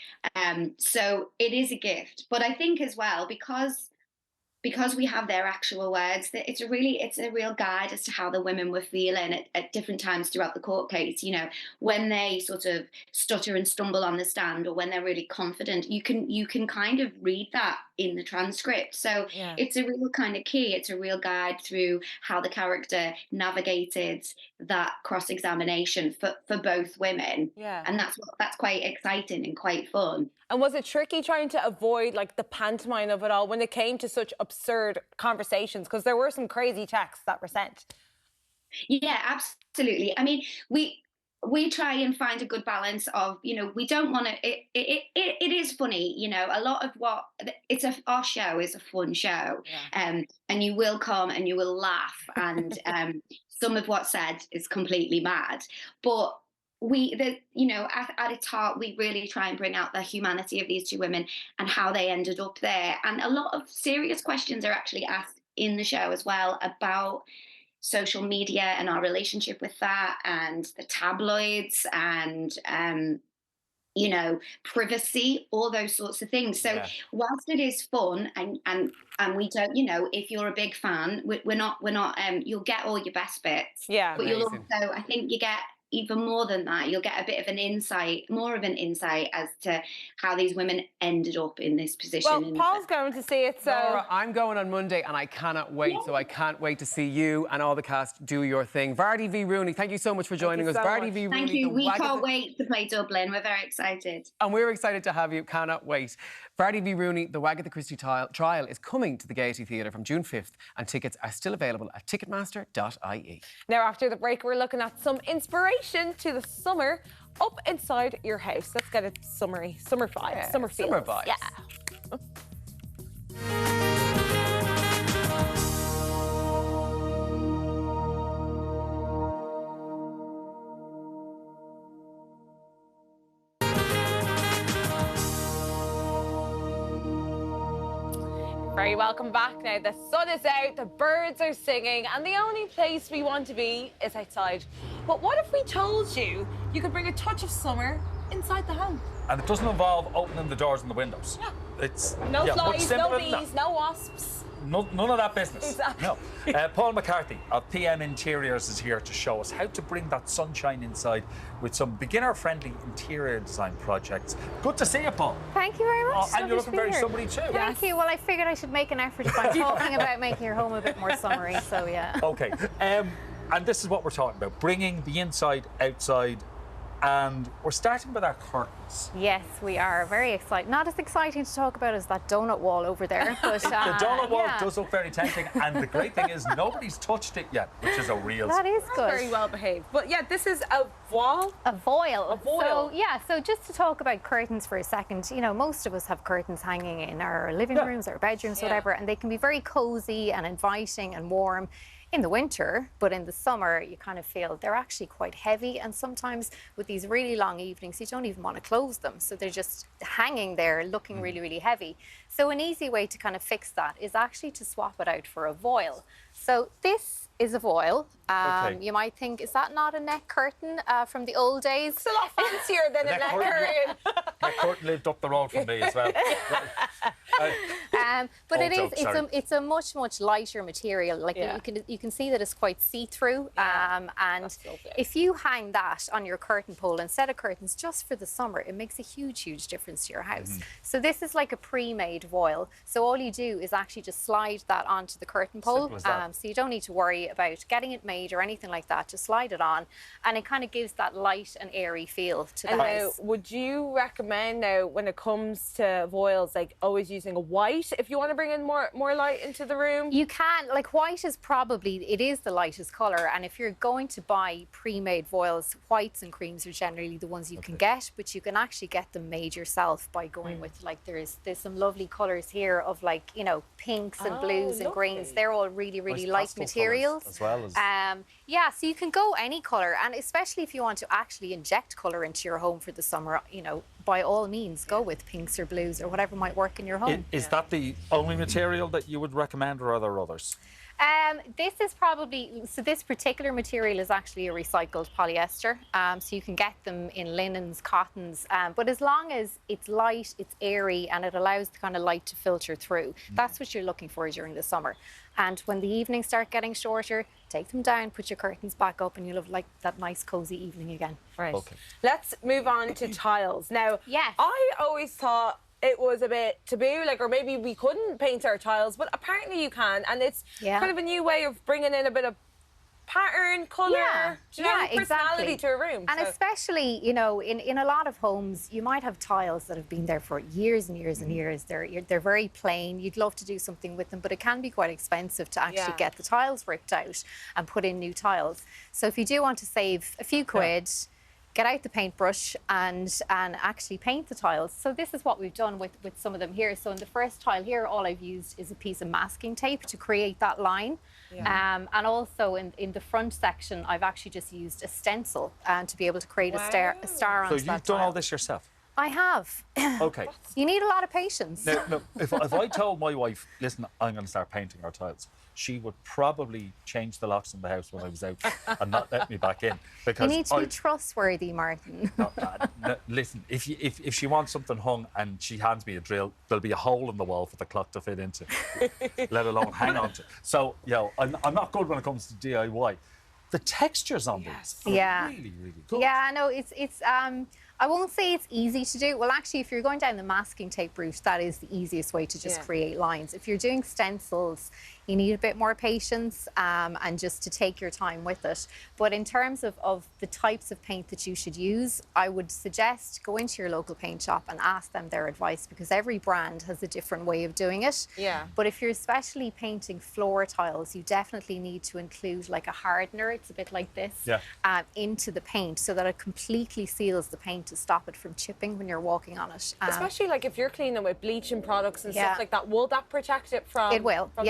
Speaker 14: So it is a gift. But I think as well, because we have their actual words, that it's a real guide as to how the women were feeling at different times throughout the court case. You know, when they sort of stutter and stumble on the stand, or when they're really confident, you can kind of read that in the transcript. So yeah, it's a real kind of key. It's a real guide through how the character navigated that cross-examination for both women. Yeah, and that's quite exciting and quite fun.
Speaker 2: And was it tricky trying to avoid like the pantomime of it all when it came to such absurd conversations? Because there were some crazy texts that were sent.
Speaker 14: Yeah, absolutely. I mean, we try and find a good balance of, you know, we don't want to. It is funny, you know. A lot of our show is a fun show, yeah. And you will come and you will laugh, and some of what's said is completely mad, but. You know, at its heart, we really try and bring out the humanity of these two women and how they ended up there. And a lot of serious questions are actually asked in the show as well about social media and our relationship with that, and the tabloids, and you know, privacy, all those sorts of things. So yeah, whilst it is fun and we don't, you know, if you're a big fan, we're not you'll get all your best bits. Yeah, but amazing. You'll also, I think you get even more than that, you'll get a bit of an insight, more of an insight as to how these women ended up in this position.
Speaker 2: Well, Paul's going to see it, so...
Speaker 3: Laura, I'm going on Monday and I cannot wait, yeah. So I can't wait to see you and all the cast do your thing. Vardy V Rooney, thank you so much for joining us. Vardy V Rooney.
Speaker 14: Thank you. We can't wait to play Dublin. We're very excited.
Speaker 3: And we're excited to have you. Cannot wait. Vardy V Rooney, the Agatha Christie trial is coming to the Gaiety Theatre from June 5th, and tickets are still available at ticketmaster.ie.
Speaker 2: Now, after the break, we're looking at some inspiration to the summer up inside your house. Let's get a summer vibes, yeah, summer feels.
Speaker 3: Summer vibes.
Speaker 2: Yeah. Very welcome back. Now the sun is out, the birds are singing, and the only place we want to be is outside. But what if we told you you could bring a touch of summer inside the home? And it doesn't involve opening the doors and the windows. Yeah. It's no flies, no bees, no wasps. None of that business. Exactly. No. Paula McCarthy of PM Interiors is here to show us how to bring that sunshine inside with some beginner-friendly interior design projects. Good to see you, Paul.
Speaker 15: Thank you very much.
Speaker 2: And you're looking very summery too.
Speaker 15: Thank you. Well, I figured I should make an effort if I'm talking about making your home a bit more summery, so yeah.
Speaker 1: Okay. And this is what we're talking about, bringing the inside outside And we're starting with our curtains.
Speaker 15: Yes, we are. Very excited. Not as exciting to talk about as that donut wall over there. But,
Speaker 1: the donut wall does look very tempting, and the great thing is nobody's touched it yet, which is a real
Speaker 15: That is good.
Speaker 2: Very well behaved. But yeah, this is a voile.
Speaker 15: A voile.
Speaker 2: A voile.
Speaker 15: So, yeah, so just to talk about curtains for a second, you know, most of us have curtains hanging in our living rooms, our bedrooms, whatever, and they can be very cozy and inviting and warm in the winter, but in the summer you kind of feel they're actually quite heavy, and sometimes with these really long evenings you don't even want to close them, so they're just hanging there looking really, really heavy. So an easy way to kind of fix that is actually to swap it out for a voile. So this is a voile. You might think, is that not a neck curtain from the old days?
Speaker 2: It's a lot fancier than a neck curtain.
Speaker 1: Neck curtain lived up the road from me as well.
Speaker 15: But it's a much lighter material. Like you can see that it's quite see-through. And if you hang that on your curtain pole instead of curtains just for the summer, it makes a huge difference to your house. So this is like a pre-made voile. So all you do is actually just slide that onto the curtain pole. So you don't need to worry about getting it made or anything like that. Just slide it on, and it kind of gives that light and airy feel to the house.
Speaker 2: Would you recommend now, when it comes to voiles, like always using a white if you want to bring in more light into the room?
Speaker 15: You can. Like, white is it is the lightest colour, and if you're going to buy pre-made voiles, whites and creams are generally the ones you can get, but you can actually get them made yourself by going with, like, there's some lovely colours here of, like, you know, pinks and blues and greens. They're all really light materials
Speaker 1: as well as
Speaker 15: yeah, so you can go any colour, and especially if you want to actually inject colour into your home for the summer, you know, by all means go with pinks or blues or whatever might work in your home.
Speaker 1: Is that the only material that you would recommend, or are there others?
Speaker 15: This is probably, so this particular material is actually a recycled polyester, so you can get them in linens, cottons, but as long as it's light, it's airy, and it allows the kind of light to filter through, that's what you're looking for during the summer. And when the evenings start getting shorter, take them down, put your curtains back up, and you'll have like that nice cosy evening again.
Speaker 2: Right. Okay. Let's move on to tiles. Now, I always thought it was a bit taboo, like, or maybe we couldn't paint our tiles, but apparently you can, and it's kind of a new way of bringing in a bit of pattern, colour, personality to a room.
Speaker 15: And especially, you know, in a lot of homes, you might have tiles that have been there for years and years and years. They're very plain. You'd love to do something with them, but it can be quite expensive to actually get the tiles ripped out and put in new tiles. So if you do want to save a few quid, get out the paintbrush and actually paint the tiles. So this is what we've done with some of them here. So in the first tile here, all I've used is a piece of masking tape to create that line. And also in the front section, I've actually just used a stencil to be able to create a star onto that tile.
Speaker 1: So you've done all this yourself?
Speaker 15: I have.
Speaker 1: Okay.
Speaker 15: You need a lot of patience.
Speaker 1: Now, if I told my wife, listen, I'm going to start painting our tiles, she would probably change the locks in the house when I was out and not let me back in. Because
Speaker 15: you need to be trustworthy, Martin.
Speaker 1: No, listen, if she wants something hung and she hands me a drill, there'll be a hole in the wall for the clock to fit into, let alone hang on to. So, you know, I'm not good when it comes to DIY. The textures on these are really good.
Speaker 15: Yeah, no, it's I won't say it's easy to do. Well, actually, if you're going down the masking tape route, that is the easiest way to just create lines. If you're doing stencils, you need a bit more patience and just to take your time with it. But in terms of the types of paint that you should use, I would suggest go into your local paint shop and ask them their advice, because every brand has a different way of doing it. But if you're especially painting floor tiles, you definitely need to include like a hardener, it's a bit like this, into the paint so that it completely seals the paint to stop it from chipping when you're walking on it.
Speaker 2: Especially like if you're cleaning with bleaching products and stuff like that, will that protect it from?
Speaker 15: It will, but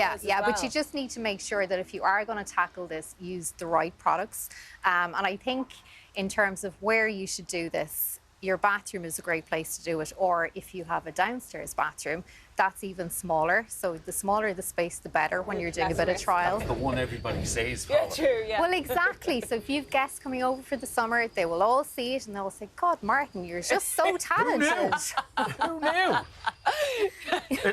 Speaker 15: you just need to make sure that if you are going to tackle this, use the right products. And I think in terms of where you should do this, your bathroom is a great place to do it, or if you have a downstairs bathroom, that's even smaller. So the smaller the space, the better when you're doing a bit of trial.
Speaker 1: That's the one everybody says.
Speaker 15: Well, exactly. So if you've guests coming over for the summer, they will all see it and they'll say, God, Martin, you're just so talented.
Speaker 1: Who knew?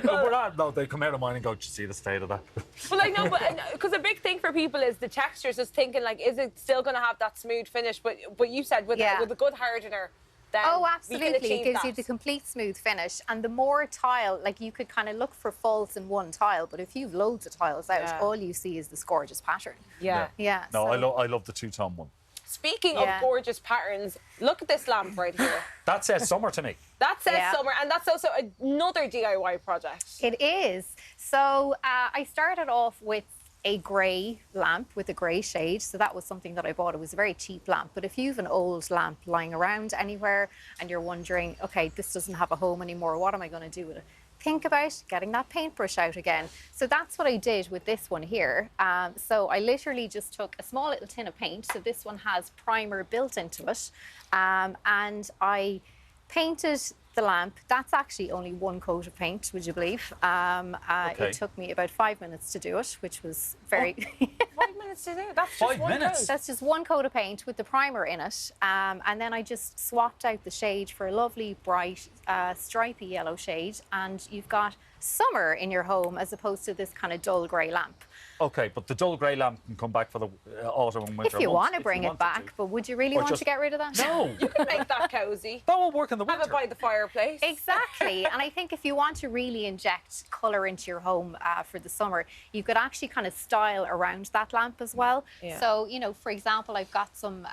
Speaker 1: No, they come out of mine and go, "Did you see the state of that?"
Speaker 2: Well, I know, but because a big thing for people is the textures. Just thinking, like, is it still going to have that smooth finish? But you said with a good hardener.
Speaker 15: Oh, absolutely. It gives you the complete smooth finish. And the more tile, like, you could kind of look for faults in one tile, but if you've loads of tiles out, all you see is this gorgeous pattern.
Speaker 1: No, I love the two-tone one.
Speaker 2: Speaking of gorgeous patterns, look at this lamp right here.
Speaker 1: That says summer to me.
Speaker 2: That says summer, and that's also another DIY project.
Speaker 15: It is. So I started off with a grey lamp with a grey shade. So that was something that I bought. It was a very cheap lamp. But if you have an old lamp lying around anywhere and you're wondering, okay, this doesn't have a home anymore, what am I going to do with it? Think about getting that paintbrush out again. So that's what I did with this one here. So I literally just took a small little tin of paint. So this one has primer built into it. And I painted the lamp. That's actually only one coat of paint, would you believe? It took me about 5 minutes to do it, which was very...
Speaker 2: 5 minutes to do it? That's just
Speaker 1: 5 minutes?
Speaker 2: coat.
Speaker 15: That's just one coat of paint with the primer in it. And then I just swapped out the shade for a lovely, bright, stripy yellow shade. And you've got summer in your home as opposed to this kind of dull grey lamp.
Speaker 1: Okay, but the dull grey lamp can come back for the autumn and winter
Speaker 15: If you
Speaker 1: months,
Speaker 15: want to bring it back, but would you really want to get rid of that?
Speaker 1: No.
Speaker 2: You can make that cosy.
Speaker 1: That won't work in the winter.
Speaker 2: Have it by the fireplace.
Speaker 15: Exactly. And I think if you want to really inject colour into your home for the summer, you could actually kind of style around that lamp as well.
Speaker 2: Yeah.
Speaker 15: So, you know, for example, I've got some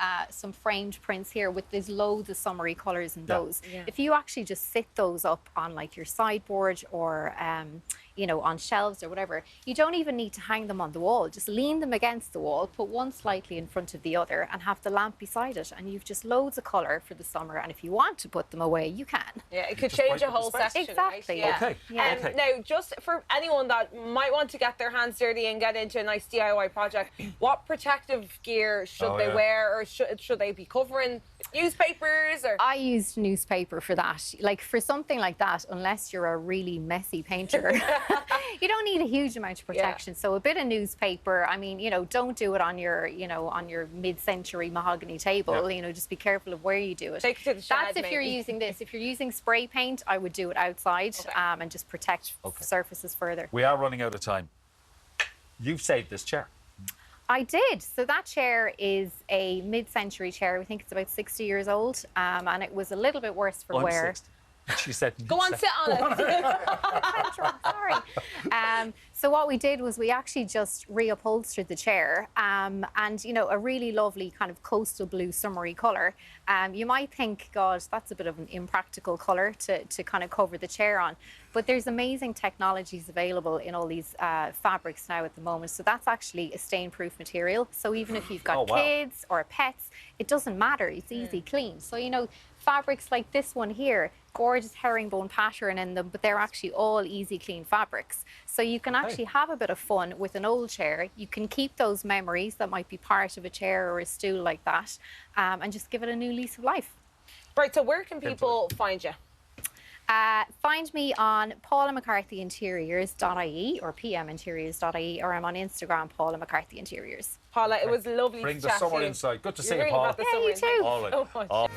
Speaker 15: framed prints here with there's loads of summery colours in those.
Speaker 2: Yeah.
Speaker 15: If you actually just sit those up on like your sideboard or you know, on shelves or whatever, you don't even need to hang them on the wall. Just lean them against the wall, put one slightly in front of the other and have the lamp beside it, and you've just loads of colour for the summer. And if you want to put them away, you can.
Speaker 2: Yeah, it could change a whole section.
Speaker 15: Exactly.
Speaker 2: Right?
Speaker 1: Okay.
Speaker 2: Yeah.
Speaker 1: Okay.
Speaker 2: Now, just for anyone that might want to get their hands dirty and get into a nice DIY project, what protective gear should they wear, or should they be covering newspapers? Or
Speaker 15: I used newspaper for that. Like for something like that, unless you're a really messy painter, you don't need a huge amount of protection. So a bit of newspaper. I mean, you know, don't do it on your, you know, on your mid-century mahogany table. You know, just be careful of where you do it.
Speaker 2: Take it to the shed,
Speaker 15: That's if you're using this. If you're using spray paint, I would do it outside and just protect surfaces further.
Speaker 1: We are running out of time. You've saved this chair.
Speaker 15: I did. So that chair is a mid-century chair. We think it's about 60 years old, and it was a little bit worse for wear.
Speaker 1: 60. She said,
Speaker 2: go on, sit on it.
Speaker 15: Sorry. So what we did was we actually just reupholstered the chair, and you know, a really lovely kind of coastal blue summery colour. You might think, God, that's a bit of an impractical colour to kind of cover the chair on. But there's amazing technologies available in all these fabrics now at the moment. So that's actually a stain-proof material. So even if you've got kids or pets, it doesn't matter. It's easy clean. So, you know, fabrics like this one here, gorgeous herringbone pattern in them, but they're actually all easy clean fabrics. So you can actually have a bit of fun with an old chair. You can keep those memories that might be part of a chair or a stool like that, and just give it a new lease of life.
Speaker 2: Right, so where can people find you?
Speaker 15: Find me on Paula McCarthy Interiors.ie or PMinteriors.ie, or I'm on Instagram, Paula McCarthy Interiors.
Speaker 2: Paula, it was lovely
Speaker 1: Bring
Speaker 2: to
Speaker 1: the
Speaker 2: chat
Speaker 1: summer
Speaker 2: to you.
Speaker 1: inside. Good to see
Speaker 2: You
Speaker 1: you, Paula.
Speaker 2: Yeah, you too.
Speaker 1: All right.
Speaker 2: So much.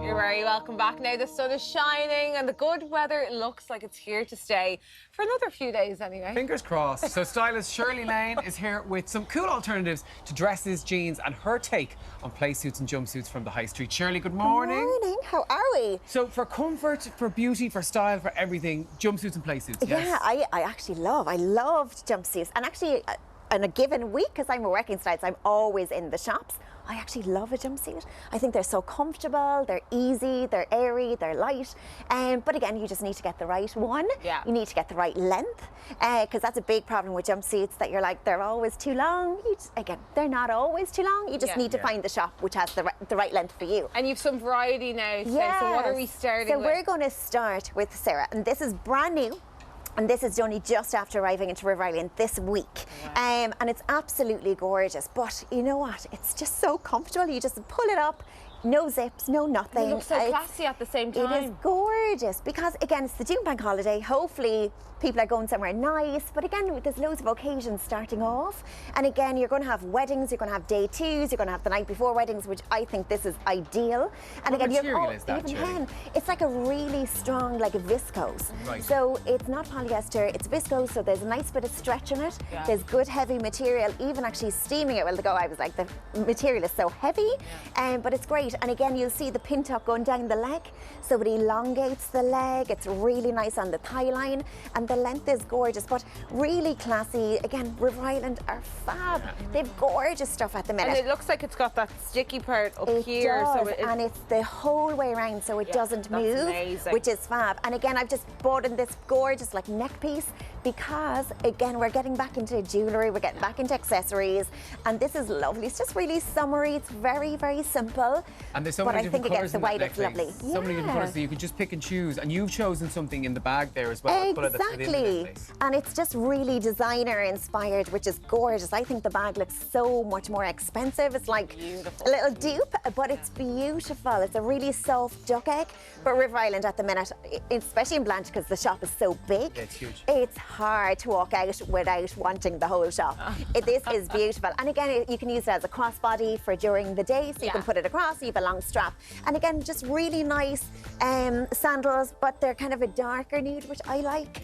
Speaker 2: You're very welcome back. Now the sun is shining and the good weather looks like it's here to stay for another few days anyway.
Speaker 3: Fingers crossed. So stylist Shirley Lane is here with some cool alternatives to dresses, jeans and her take on play suits and jumpsuits from the high street. Shirley, good morning.
Speaker 13: Good morning. How are we?
Speaker 3: So for comfort, for beauty, for style, for everything, jumpsuits and play suits, yes?
Speaker 13: Yeah, I loved jumpsuits. And actually, in a given week, because I'm a working stylist, I'm always in the shops. I actually love a jumpsuit. I think they're so comfortable, they're easy, they're airy, they're light. But again, you just need to get the right one.
Speaker 2: Yeah.
Speaker 13: You need to get the right length, because that's a big problem with jumpsuits, that you're like, they're always too long. Again, they're not always too long. You just need to find the shop which has the right length for you.
Speaker 2: And you've some variety now.
Speaker 13: Yes.
Speaker 2: So what are we starting with?
Speaker 13: So we're going to start with Sarah, and this is brand new. And this is only just after arriving into River Island this week. And it's absolutely gorgeous. But you know what? It's just so comfortable. You just pull it up, no zips, no nothing.
Speaker 2: It looks so classy at the same time.
Speaker 13: It is gorgeous because, again, it's the June bank holiday. Hopefully, people are going somewhere nice. But again, there's loads of occasions starting off. And again, you're going to have weddings, you're going to have day twos, you're going to have the night before weddings, which I think this is ideal. And
Speaker 3: what
Speaker 13: again,
Speaker 3: material is that, Shirley?
Speaker 13: it's like a really strong, like a viscose.
Speaker 3: Right.
Speaker 13: So it's not polyester, it's viscose, so there's a nice bit of stretch in it.
Speaker 2: Yeah.
Speaker 13: There's good heavy material, even actually steaming it well to go. I was like, the material is so heavy, but it's great. great. And again, you'll see the pin tuck going down the leg, so it elongates the leg. It's really nice on the thigh line, and the length is gorgeous, but really classy. Again, River Island are fab. They've gorgeous stuff at the minute.
Speaker 2: And it looks like it's got that sticky part up here.
Speaker 13: Does,
Speaker 2: so
Speaker 13: and it's the whole way around, so it doesn't move,
Speaker 2: amazing.
Speaker 13: which is fab. And again, I've just bought in this gorgeous like neck piece because, again, we're getting back into jewellery, we're getting back into accessories, and this is lovely. It's just really summery. It's very, very simple.
Speaker 3: And there's so
Speaker 13: but
Speaker 3: many
Speaker 13: I think
Speaker 3: different
Speaker 13: against the
Speaker 3: colours
Speaker 13: white, it's lovely.
Speaker 3: So many different colours, so you can just pick and choose. And you've chosen something in the bag there as well.
Speaker 13: Exactly. And it's just really designer inspired, which is gorgeous. I think the bag looks so much more expensive. It's like a little dupe, but it's beautiful. It's a really soft duck egg. But River Island at the minute, especially in Blanche, because the shop is so big,
Speaker 3: it's huge.
Speaker 13: It's hard to walk out without wanting the whole shop. This is beautiful. And again, you can use it as a crossbody for during the day, so you can put it across, you have a long strap. And again, just really nice sandals, but they're kind of a darker nude, which I like.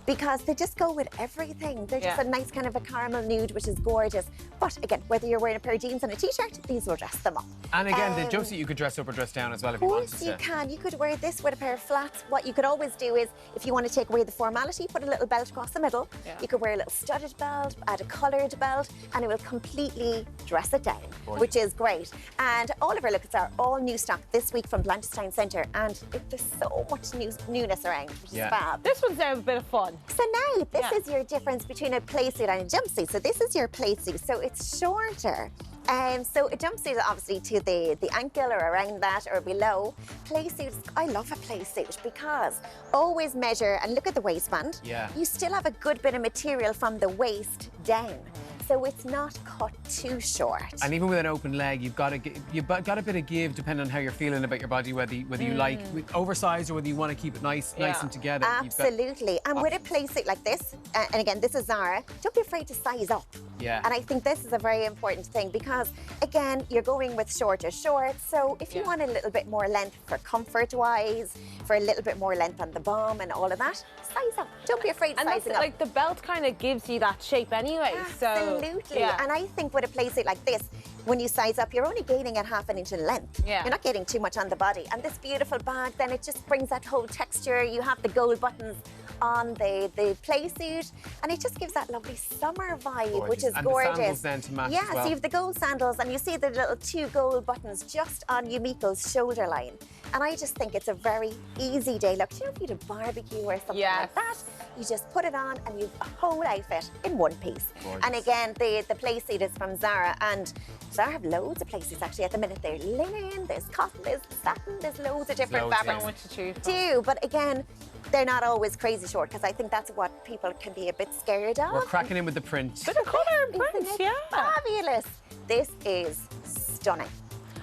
Speaker 13: Because they just go with everything. They're just a nice kind of a caramel nude, which is gorgeous. But again, whether you're wearing a pair of jeans and a t-shirt, these will dress them up.
Speaker 3: And again, the jumpsuit you could dress up or dress down as well if you wanted to.
Speaker 13: Of course you can. You could wear this with a pair of flats. What you could always do is, if you want to take away the formality, put a little belt across the middle. You could wear a little studded belt, add a coloured belt, and it will completely dress it down, which is great. And all of our looks are all new stock this week from Blanchardstown Centre, and there's so much newness around, which is fab.
Speaker 2: This one's now a bit of fun.
Speaker 13: So now, this is your difference between a playsuit and a jumpsuit. So this is your playsuit, so it's shorter. So a jumpsuit is obviously to the ankle or around that or below. Playsuits, I love a playsuit because always measure and look at the waistband. You still have a good bit of material from the waist down. So it's not cut too short. And
Speaker 3: even with an open leg, you've got a bit of give depending on how you're feeling about your body, whether you like oversized or whether you want to keep it nice and together.
Speaker 13: Absolutely. And with a playsuit like this, and again, this is Zara, don't be afraid to size up. And I think this is a very important thing because, again, you're going with shorter shorts. So if you want a little bit more length for comfort-wise, for a little bit more length on the bum and all of that, size up. Don't be afraid of sizing up.
Speaker 2: Like the belt kind of gives you that shape anyway.
Speaker 13: Absolutely. And I think with a playsuit like this, when you size up, you're only gaining at ½ an inch in length. You're not getting too much on the body. And this beautiful bag, then it just brings that whole texture. You have the gold buttons on the playsuit, and it just gives that lovely summer vibe, which is gorgeous.
Speaker 3: The sandals then to match as well.
Speaker 13: So you have the gold sandals, and you see the little 2 gold buttons just on Yumiko's shoulder line. And I just think it's a very easy day look. You know, if you had a barbecue or something like that, you just put it on and you've a whole outfit in one piece. And again, the playsuit is from Zara, and Zara have loads of playsuits actually at the minute. There's linen, there's cotton, there's satin, there's loads of different fabrics. But again, they're not always crazy short, because I think that's what people can be a bit scared of.
Speaker 3: We're cracking in with the print.
Speaker 2: Bit of colour and print,
Speaker 13: fabulous. This is stunning.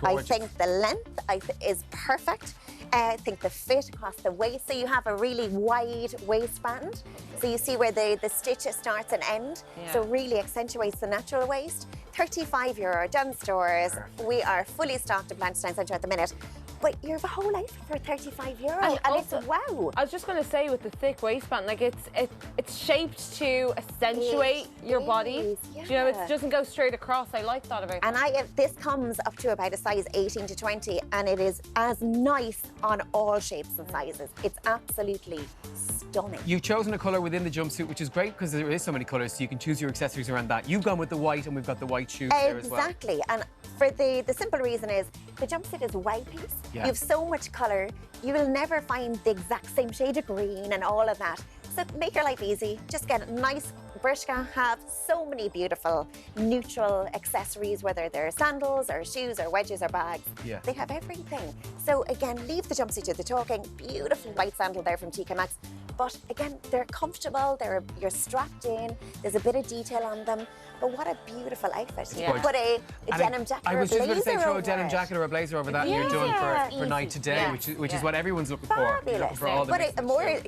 Speaker 13: Gorgeous. I think the length is perfect. I think the fit across the waist, so you have a really wide waistband. So you see where the stitch starts and ends. So really accentuates the natural waist. €35 done stores. We are fully stocked at Blanchardstown Centre at the minute. But you have a whole outfit for €35, and it's wow.
Speaker 2: I was just going to say, with the thick waistband, like it's shaped to accentuate your body. You know, it doesn't go straight across. I like that about it.
Speaker 13: And this comes up to about a size 18 to 20, and it is as nice on all shapes and sizes. It's absolutely stunning.
Speaker 3: You've chosen a colour within the jumpsuit, which is great because there is so many colours, so you can choose your accessories around that. You've gone with the white, and we've got the white shoes there as well.
Speaker 13: Exactly, and for the simple reason is the jumpsuit is a wide piece. You have so much colour, you will never find the exact same shade of green and all of that. So make your life easy. Just get a nice Bershka, have so many beautiful neutral accessories, whether they're sandals or shoes or wedges or bags. They have everything. So again, leave the jumpsuit to the talking. Beautiful white sandal there from TK Maxx. But again, they're comfortable, you're strapped in, there's a bit of detail on them. But what a beautiful outfit. You can put a denim jacket or a blazer over it.
Speaker 3: I was just going to say, throw a denim jacket or a blazer over that, and you're done for night to day, which is what everyone's looking for. You're looking for all the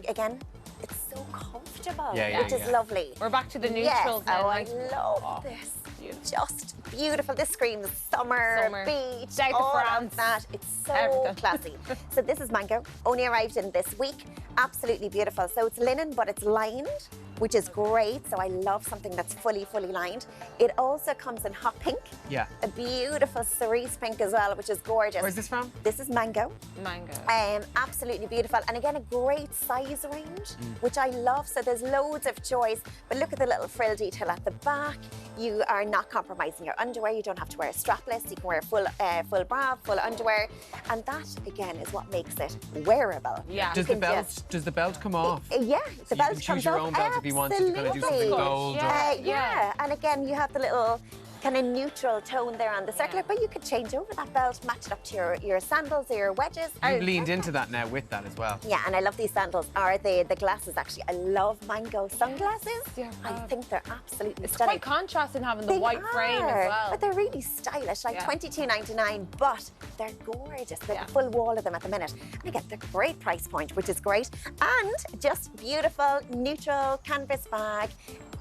Speaker 13: again, it's so comfortable, which is lovely.
Speaker 2: We're back to the neutrals now.
Speaker 13: I love this. Just beautiful. This screams summer. Beach, all of that. It's so classy. So this is Mango. Only arrived in this week. Absolutely beautiful. So it's linen, but it's lined. which is great. So I love something that's fully lined. It also comes in hot pink.
Speaker 3: Yeah.
Speaker 13: A beautiful cerise pink as well, which is gorgeous.
Speaker 3: Where's this from?
Speaker 13: This is mango.
Speaker 2: Mango.
Speaker 13: Absolutely beautiful. And again, a great size range, which I love. So there's loads of choice. But look at the little frill detail at the back. You are not compromising your underwear. You don't have to wear a strapless. You can wear a full bra, full underwear. And that, again, is what makes it wearable.
Speaker 2: Yeah.
Speaker 3: Does the belt come off?
Speaker 13: Yeah, the belt comes off.
Speaker 3: You can choose your own belt if you want to kind of do something gold.
Speaker 13: Yeah, and again, you have the little kind of neutral tone there on the circular, but you could change over that belt, match it up to your sandals or your wedges.
Speaker 3: You've leaned into that now with that as well.
Speaker 13: Yeah, and I love these sandals, or the glasses actually. I love mango sunglasses. I think they're absolutely stunning.
Speaker 2: It's quite contrasting having the white frame as well.
Speaker 13: But they're really stylish, like $22.99, but they're gorgeous. There's a full wall of them at the minute. And again, they're a great price point, which is great. And just beautiful, neutral canvas bag.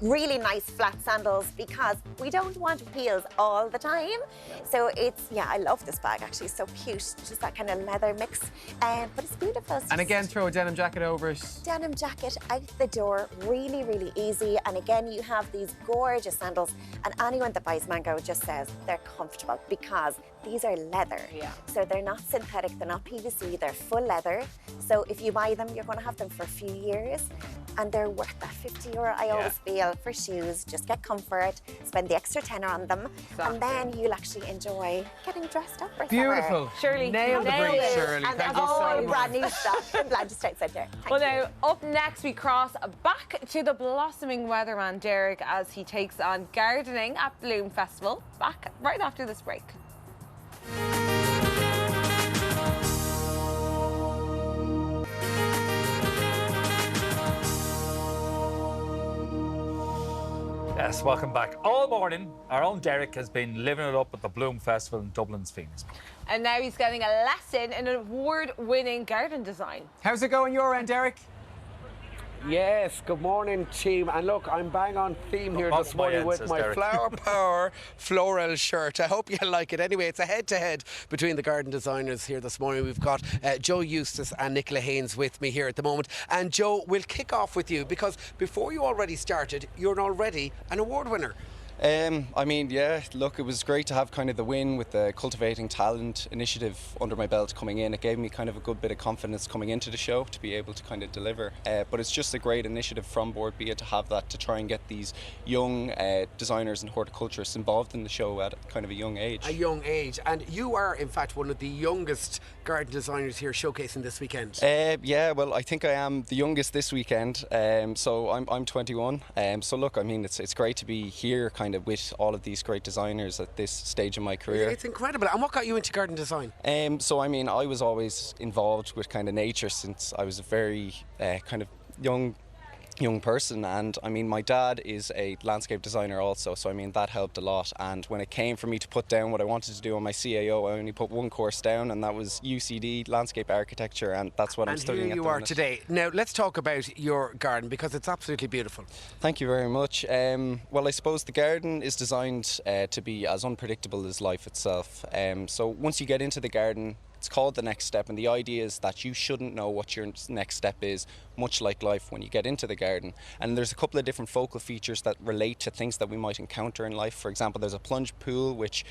Speaker 13: Really nice flat sandals because we don't want heels all the time. So it's, I love this bag actually, it's so cute. Just that kind of leather mix, but it's beautiful. It's
Speaker 3: and again, throw a denim jacket over it.
Speaker 13: Denim jacket out the door, really easy. And again, you have these gorgeous sandals, and anyone that buys Mango just says they're comfortable because these are leather. So they're not synthetic, they're not PVC, they're full leather. So if you buy them, you're going to have them for a few years, and they're worth that €50. I always feel for shoes, just get comfort, spend the extra tenner on them, and then you'll actually enjoy getting dressed up for
Speaker 3: Beautiful.
Speaker 13: summer.
Speaker 2: Shirley,
Speaker 3: nailed the brief, Shirley.
Speaker 13: And
Speaker 3: Thank you
Speaker 13: all
Speaker 3: so much.
Speaker 13: brand new stuff in Blanchard Centre.
Speaker 2: Well, now, up next, we cross back to the blossoming weatherman, Derek, as he takes on gardening at Bloom Festival. Back right after this break.
Speaker 1: Yes, welcome back. All morning, our own Derek has been living it up at the Bloom Festival in Dublin's Phoenix Park.
Speaker 2: And now he's getting a lesson in award-winning garden design.
Speaker 3: How's it going your end, Derek?
Speaker 4: Yes, good morning, team. And look, I'm bang on theme here this morning with my Flower Power floral shirt. I hope you like it. Anyway, it's a head-to-head between the garden designers here this morning. We've got Joe Eustace and Nicola Haynes with me here at the moment. And Joe, we'll kick off with you because before you already started, you're already an award winner.
Speaker 16: I mean, yeah, look, it was great to have kind of the win with the Cultivating Talent initiative under my belt coming in. It gave me kind of a good bit of confidence coming into the show to be able to kind of deliver. But it's just a great initiative from Barbeque to have that, to try and get these young designers and horticulturists involved in the show at kind of a young age.
Speaker 4: A young age. And you are, in fact, one of the youngest garden designers here showcasing this weekend.
Speaker 16: Yeah, well, I think I am the youngest this weekend. So I'm 21. So look, I mean, it's great to be here kind of with all of these great designers at this stage of my career.
Speaker 4: It's incredible. And what got you into garden design?
Speaker 16: So I mean, I was always involved with kind of nature since I was a very kind of young person, and I mean, my dad is a landscape designer also, so I mean that helped a lot. And when it came for me to put down what I wanted to do on my CAO, I only put one course down, and that was UCD landscape architecture, and that's what I'm studying.
Speaker 4: And here you are today. Now let's talk about your garden because it's absolutely beautiful.
Speaker 16: Thank you very much. Well, I suppose the garden is designed to be as unpredictable as life itself. So once you get into the garden, it's called the next step, and the idea is that you shouldn't know what your next step is, much like life when you get into the garden. And there's a couple of different focal features that relate to things that we might encounter in life. For example, there's a plunge pool, which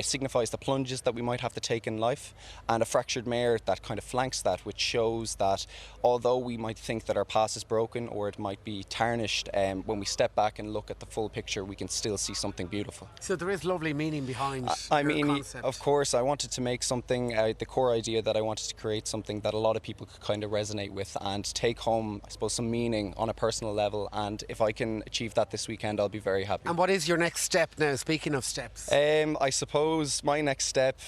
Speaker 16: signifies the plunges that we might have to take in life, and a fractured mare that kind of flanks that, which shows that although we might think that our past is broken or it might be tarnished, when we step back and look at the full picture, we can still see something beautiful.
Speaker 4: So there is lovely meaning behind your concept.
Speaker 16: Of course, I wanted to make something, the core idea that I wanted to create something that a lot of people could kind of resonate with and take home, I suppose, some meaning on a personal level. And if I can achieve that this weekend, I'll be very happy.
Speaker 4: And what is your next step now, speaking of steps?
Speaker 16: I suppose my next step,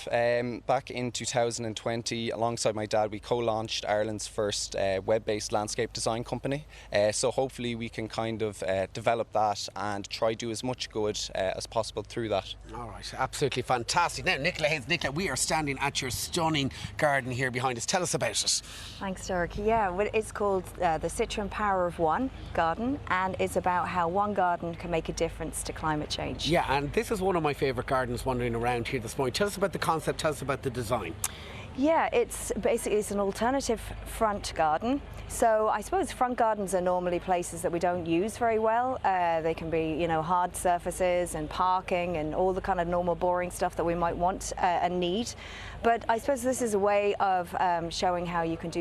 Speaker 16: back in 2020, alongside my dad, we co-launched Ireland's first web-based landscape design company. So hopefully we can kind of develop that and try to do as much good as possible through that.
Speaker 4: All right, absolutely fantastic. Now, Nicola Haynes, Nicola, we are standing at your stunning garden here behind us. Tell us about it.
Speaker 17: Thanks, Derek. Yeah, well, it's called the Citroen Power of One garden, and it's about how one garden can make a difference to climate change.
Speaker 4: Yeah, and this is one of my favourite gardens wandering around here this morning. Tell us about the concept, tell us about the design.
Speaker 17: Yeah, it's basically an alternative front garden. So I suppose front gardens are normally places that we don't use very well. They can be, you know, hard surfaces and parking and all the kind of normal boring stuff that we might want and need. But I suppose this is a way of showing how you can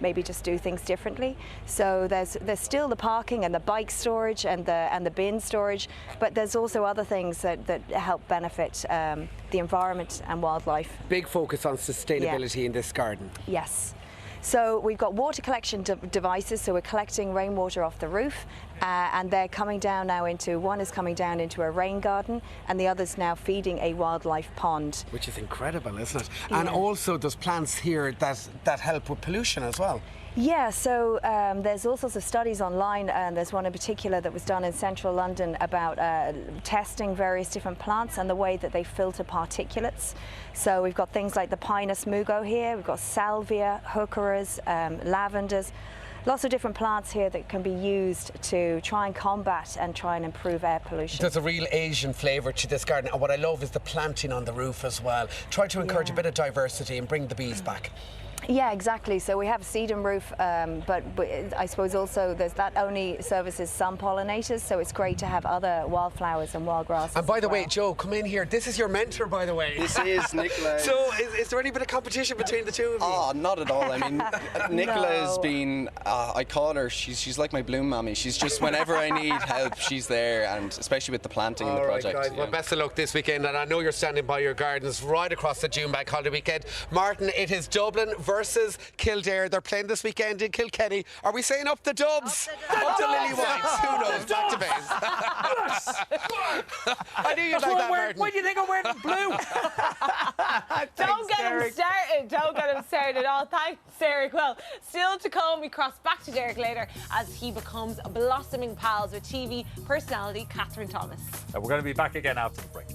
Speaker 17: maybe just do things differently. So there's still the parking and the bike storage and the bin storage, but there's also other things that help benefit the environment and wildlife.
Speaker 4: Big focus on sustainability in this garden.
Speaker 17: Yes. So we've got water collection devices, so we're collecting rainwater off the roof, and they're coming down now one is coming down into a rain garden, and the other's now feeding a wildlife pond.
Speaker 4: Which is incredible, isn't it?
Speaker 17: Yeah.
Speaker 4: And also there's plants here that help with pollution as well.
Speaker 17: Yeah, so there's all sorts of studies online, and there's one in particular that was done in central London about testing various different plants and the way that they filter particulates. So we've got things like the Pinus mugo here, we've got salvia, heucheras, lavenders, lots of different plants here that can be used to try and combat and try and improve air pollution.
Speaker 4: There's a real Asian flavour to this garden, and what I love is the planting on the roof as well. Try to encourage a bit of diversity and bring the bees back.
Speaker 17: Yeah, exactly. So we have a sedum roof, but I suppose also that only services some pollinators, so it's great to have other wildflowers and wild grasses.
Speaker 4: And by the way, Joe, come in here. This is your mentor, by the way.
Speaker 16: This is Nicola.
Speaker 4: So is there any bit of competition between the two of you?
Speaker 16: Oh, not at all. I mean, Nicola has been, I call her, she's like my bloom mammy. She's just, whenever I need help, she's there, and especially with the planting and the project.
Speaker 4: Guys, well, best of luck this weekend, and I know you're standing by your gardens right across the June Bank holiday weekend. Martin, it is Dublin versus Kildare. They're playing this weekend in Kilkenny. Are we saying up the Dubs? Up the Lily Whites. Who knows? Back to base. I knew you'd like that, Martin.
Speaker 1: Why do you think I'm wearing blue?
Speaker 2: Don't get him started. Don't get him started at all. Thanks, Derek. Well, still to come, we cross back to Derek later as he becomes blossoming pals with TV personality Katherine Thomas.
Speaker 1: We're going to be back again after the break.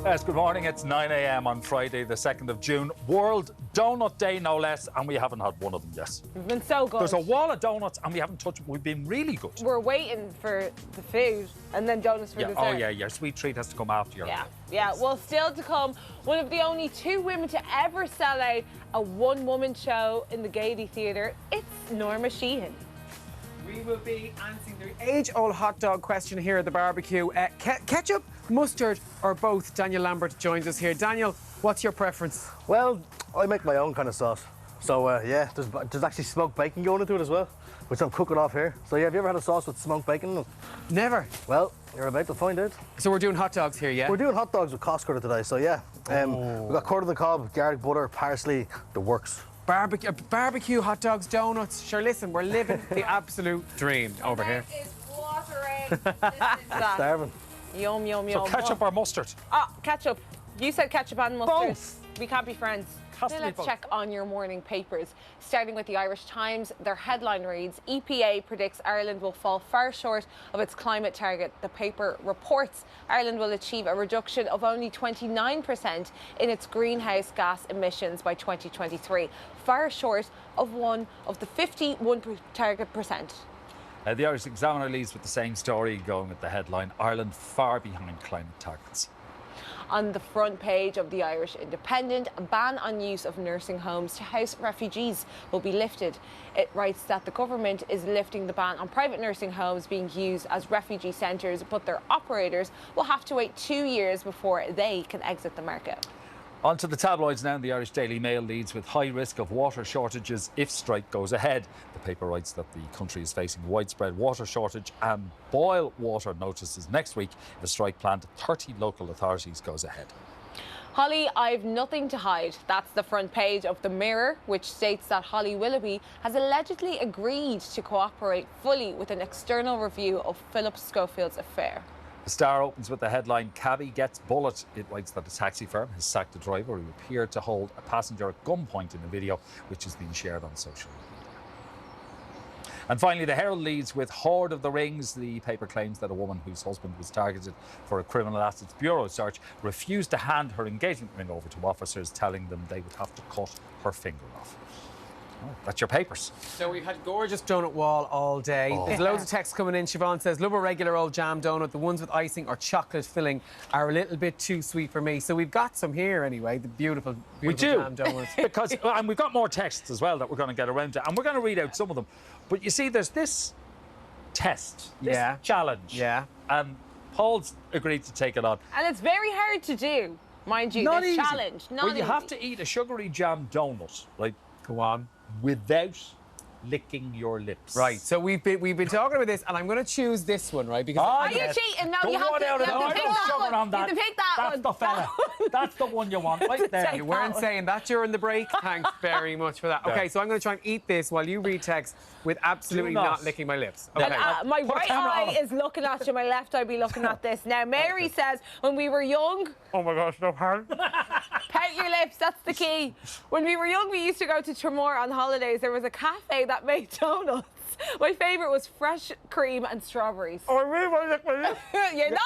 Speaker 1: Yes, good morning. It's 9 a.m. on Friday, the 2nd of June. World Donut Day, no less, and we haven't had one of them yet.
Speaker 2: We've been so good.
Speaker 1: There's a wall of donuts, and we haven't touched them. We've been really good.
Speaker 2: We're waiting for the food, and then donuts for dessert.
Speaker 1: Oh, yeah, your sweet treat has to come after your...
Speaker 2: Yeah, well, still to come, one of the only 2 women to ever sell out a one-woman show in the Gaiety Theatre. It's Norma Sheahan.
Speaker 3: We will be answering the age-old hot dog question here at the barbecue. Ketchup, mustard, or both? Daniel Lambert joins us here. Daniel, what's your preference?
Speaker 18: Well, I make my own kind of sauce. So, yeah, there's actually smoked bacon going into it as well, which I'm cooking off here. So, yeah, have you ever had a sauce with smoked bacon in it?
Speaker 3: Never.
Speaker 18: Well, you're about to find out.
Speaker 3: So we're doing hot dogs here, yeah?
Speaker 18: We're doing hot dogs with Costco today, so yeah. We've got quarter of the cob, garlic butter, parsley, the works.
Speaker 3: Barbecue, hot dogs, donuts. Sure, listen, we're living the absolute dream over here.
Speaker 2: It's watering.
Speaker 18: Starving.
Speaker 2: Yum, yum,
Speaker 1: So
Speaker 2: yum.
Speaker 1: ketchup or mustard?
Speaker 2: Ketchup. You said ketchup and mustard.
Speaker 1: Both.
Speaker 2: We can't be friends.
Speaker 1: Has to
Speaker 2: Now
Speaker 1: be
Speaker 2: let's
Speaker 1: both.
Speaker 2: check on your morning papers. Starting with the Irish Times, their headline reads, EPA predicts Ireland will fall far short of its climate target. The paper reports Ireland will achieve a reduction of only 29% in its greenhouse gas emissions by 2023, far short of one of the 51 target percent.
Speaker 1: The Irish Examiner leads with the same story, going with the headline, Ireland far behind climate targets.
Speaker 2: On the front page of the Irish Independent, a ban on use of nursing homes to house refugees will be lifted. It writes that the government is lifting the ban on private nursing homes being used as refugee centres, but their operators will have to wait 2 years before they can exit the market.
Speaker 1: On to the tabloids now. The Irish Daily Mail leads with high risk of water shortages if strike goes ahead. The paper writes that the country is facing widespread water shortage and boil water notices next week if a strike planned at 30 local authorities goes ahead.
Speaker 2: Holly, I've nothing to hide. That's the front page of the Mirror, which states that Holly Willoughby has allegedly agreed to cooperate fully with an external review of Philip Schofield's affair.
Speaker 1: The Star opens with the headline, Cabbie gets bullet. It writes that a taxi firm has sacked a driver who appeared to hold a passenger at gunpoint in a video which has been shared on social media. And finally, the Herald leads with Hoard of the Rings. The paper claims that a woman whose husband was targeted for a Criminal Assets Bureau search refused to hand her engagement ring over to officers, telling them they would have to cut her finger off. Oh, that's your papers.
Speaker 3: So we've had gorgeous donut wall all day.
Speaker 1: Oh.
Speaker 3: There's loads of texts coming in. Siobhan says, love a regular old jam donut. The ones with icing or chocolate filling are a little bit too sweet for me. So we've got some here anyway, the beautiful jam donuts.
Speaker 1: Because, and we've got more texts as well that we're going to get around to, and we're going to read out some of them. But you see, there's this test, this challenge.
Speaker 3: Yeah.
Speaker 1: And Paul's agreed to take it on.
Speaker 2: And it's very hard to do, mind you,
Speaker 1: Not
Speaker 2: this
Speaker 1: easy.
Speaker 2: challenge. Not
Speaker 1: well, you
Speaker 2: easy.
Speaker 1: have to eat a sugary jam donut, right?
Speaker 3: Go on.
Speaker 1: Without licking your lips.
Speaker 3: Right, so we've been talking about this, and I'm going to choose this one, right? Because
Speaker 2: Are you cheating? No, you have to pick that one. You have to pick that
Speaker 1: That's
Speaker 2: one.
Speaker 1: the fella. That's the one you want, right there.
Speaker 3: You weren't saying that during the break. Thanks very much for that.
Speaker 1: Yeah.
Speaker 3: Okay, so I'm going to try and eat this while you read text with absolutely not licking my lips. Okay.
Speaker 2: And, my right eye is looking at you, my left eye be looking at this. Now, Mary says, when we were young...
Speaker 1: Oh my gosh, no harm.
Speaker 2: Pout your lips, that's the key. When we were young, we used to go to Tremor on holidays. There was a cafe that made donuts. My favourite was fresh cream and strawberries.
Speaker 1: Oh, I really want to lick my lips.
Speaker 2: You're not.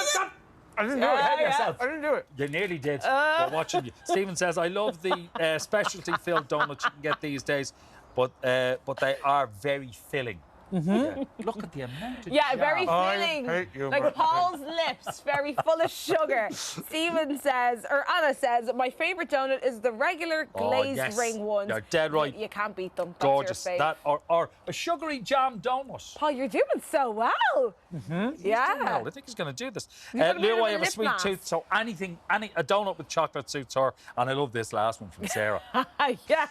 Speaker 1: Stop. I didn't do it. Help yourself.
Speaker 3: I didn't do it.
Speaker 1: You nearly did. We're watching you. Stephen says, I love the specialty-filled donuts you can get these days, but they are very filling. Yeah. Look at the amount of jam.
Speaker 2: Very filling. Like Paul's lips, very full of sugar. Stephen says, or Anna says, my favourite donut is the regular glazed ring ones.
Speaker 1: You're dead right.
Speaker 2: You can't beat them. That's
Speaker 1: Gorgeous.
Speaker 2: Your fave.
Speaker 1: That or a sugary jam donut.
Speaker 2: Paul, you're doing so well. Yeah.
Speaker 1: Well, I think he's going to do this.
Speaker 2: You've got a bit
Speaker 1: Leo,
Speaker 2: of
Speaker 1: I
Speaker 2: a
Speaker 1: have a
Speaker 2: lip
Speaker 1: sweet
Speaker 2: mask.
Speaker 1: tooth, so a donut with chocolate suits her. And I love this last one from Sarah.
Speaker 2: Yes.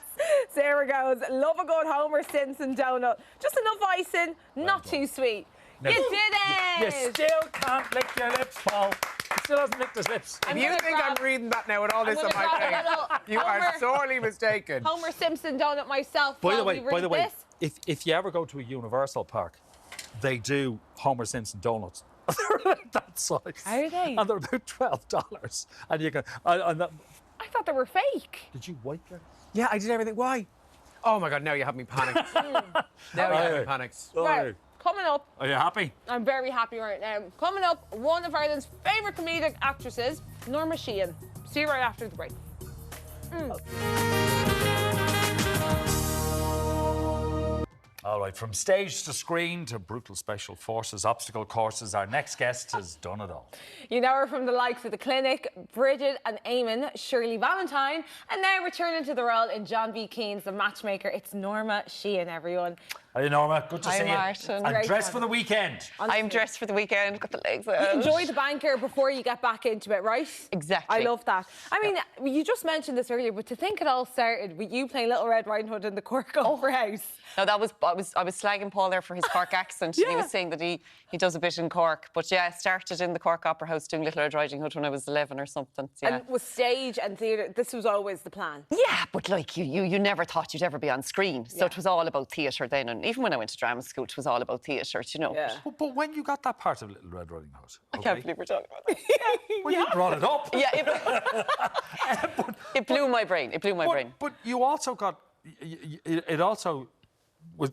Speaker 2: Sarah goes, love a good Homer Simpson donut. Just enough icing, not too sweet.
Speaker 1: No.
Speaker 2: You did it!
Speaker 1: You still can't lick your lips, Paul. He still hasn't licked his lips.
Speaker 3: If you think I'm reading that now with all this on my face, you are sorely mistaken.
Speaker 2: Homer Simpson donut myself.
Speaker 1: By
Speaker 2: while
Speaker 1: the
Speaker 2: we read
Speaker 1: way,
Speaker 2: this.
Speaker 1: if you ever go to a Universal park, they do Homer Simpson donuts. They're about that size.
Speaker 2: Are they?
Speaker 1: And they're about $12. And you can.
Speaker 2: I thought they were fake.
Speaker 1: Did you wipe your?
Speaker 3: Yeah, I did everything. Why? Oh my God, now you have me panicked. Now you have me panicked.
Speaker 2: Right, coming up.
Speaker 1: Are you happy?
Speaker 2: I'm very happy right now. Coming up, one of Ireland's favourite comedic actresses, Norma Sheahan. See you right after the break.
Speaker 1: All right, from stage to screen to brutal special forces, obstacle courses, our next guest has done it all.
Speaker 2: You know her from the likes of The Clinic, Bridget and Eamon, Shirley Valentine, and now returning to the role in John B. Keane's The Matchmaker, it's Norma Sheahan, everyone.
Speaker 1: Hey, Norma, good to
Speaker 19: Hi,
Speaker 1: see
Speaker 19: Martin.
Speaker 1: you. And dressed for the weekend.
Speaker 19: I'm dressed for the weekend, got the legs out.
Speaker 2: You enjoy the banker before you get back into it, right?
Speaker 19: Exactly.
Speaker 2: I love that. I mean, you just mentioned this earlier, but to think it all started with you playing Little Red Riding Hood in the Cork Opera House.
Speaker 19: No, I was slagging Paul there for his Cork accent. He was saying that he does a bit in Cork. But yeah, I started in the Cork Opera House doing Little Red Riding Hood when I was 11 or something. So, yeah.
Speaker 2: And with stage and theatre, this was always the plan.
Speaker 19: Yeah, but like you never thought you'd ever be on screen. So it was all about theatre then. And even when I went to drama school, it was all about theatre, you know.
Speaker 2: Yeah.
Speaker 1: But when you got that part of Little Red Riding Hood,
Speaker 19: I can't believe we're talking about that.
Speaker 1: Well, you brought it up.
Speaker 19: Yeah, it blew my brain. It blew my brain.
Speaker 1: But you also got, it also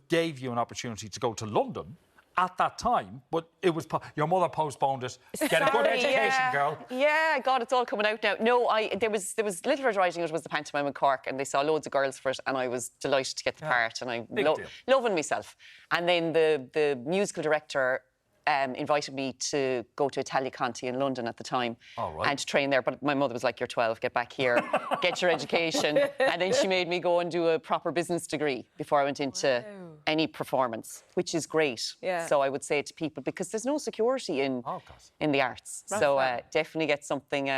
Speaker 1: gave you an opportunity to go to London at that time, but it was your mother postponed it. Get a good education, girl.
Speaker 19: Yeah, God, it's all coming out now. No, there was Little Red Riding Hood was the pantomime in Cork, and they saw loads of girls for it, and I was delighted to get the part, and I loving myself. And then the musical director invited me to go to Italia Conti in London at the time and to train there. But my mother was like, you're 12, get back here, get your education. And then she made me go and do a proper business degree before I went into any performance, which is great.
Speaker 2: Yeah.
Speaker 19: So I would say to people, because there's no security in the arts. So definitely get something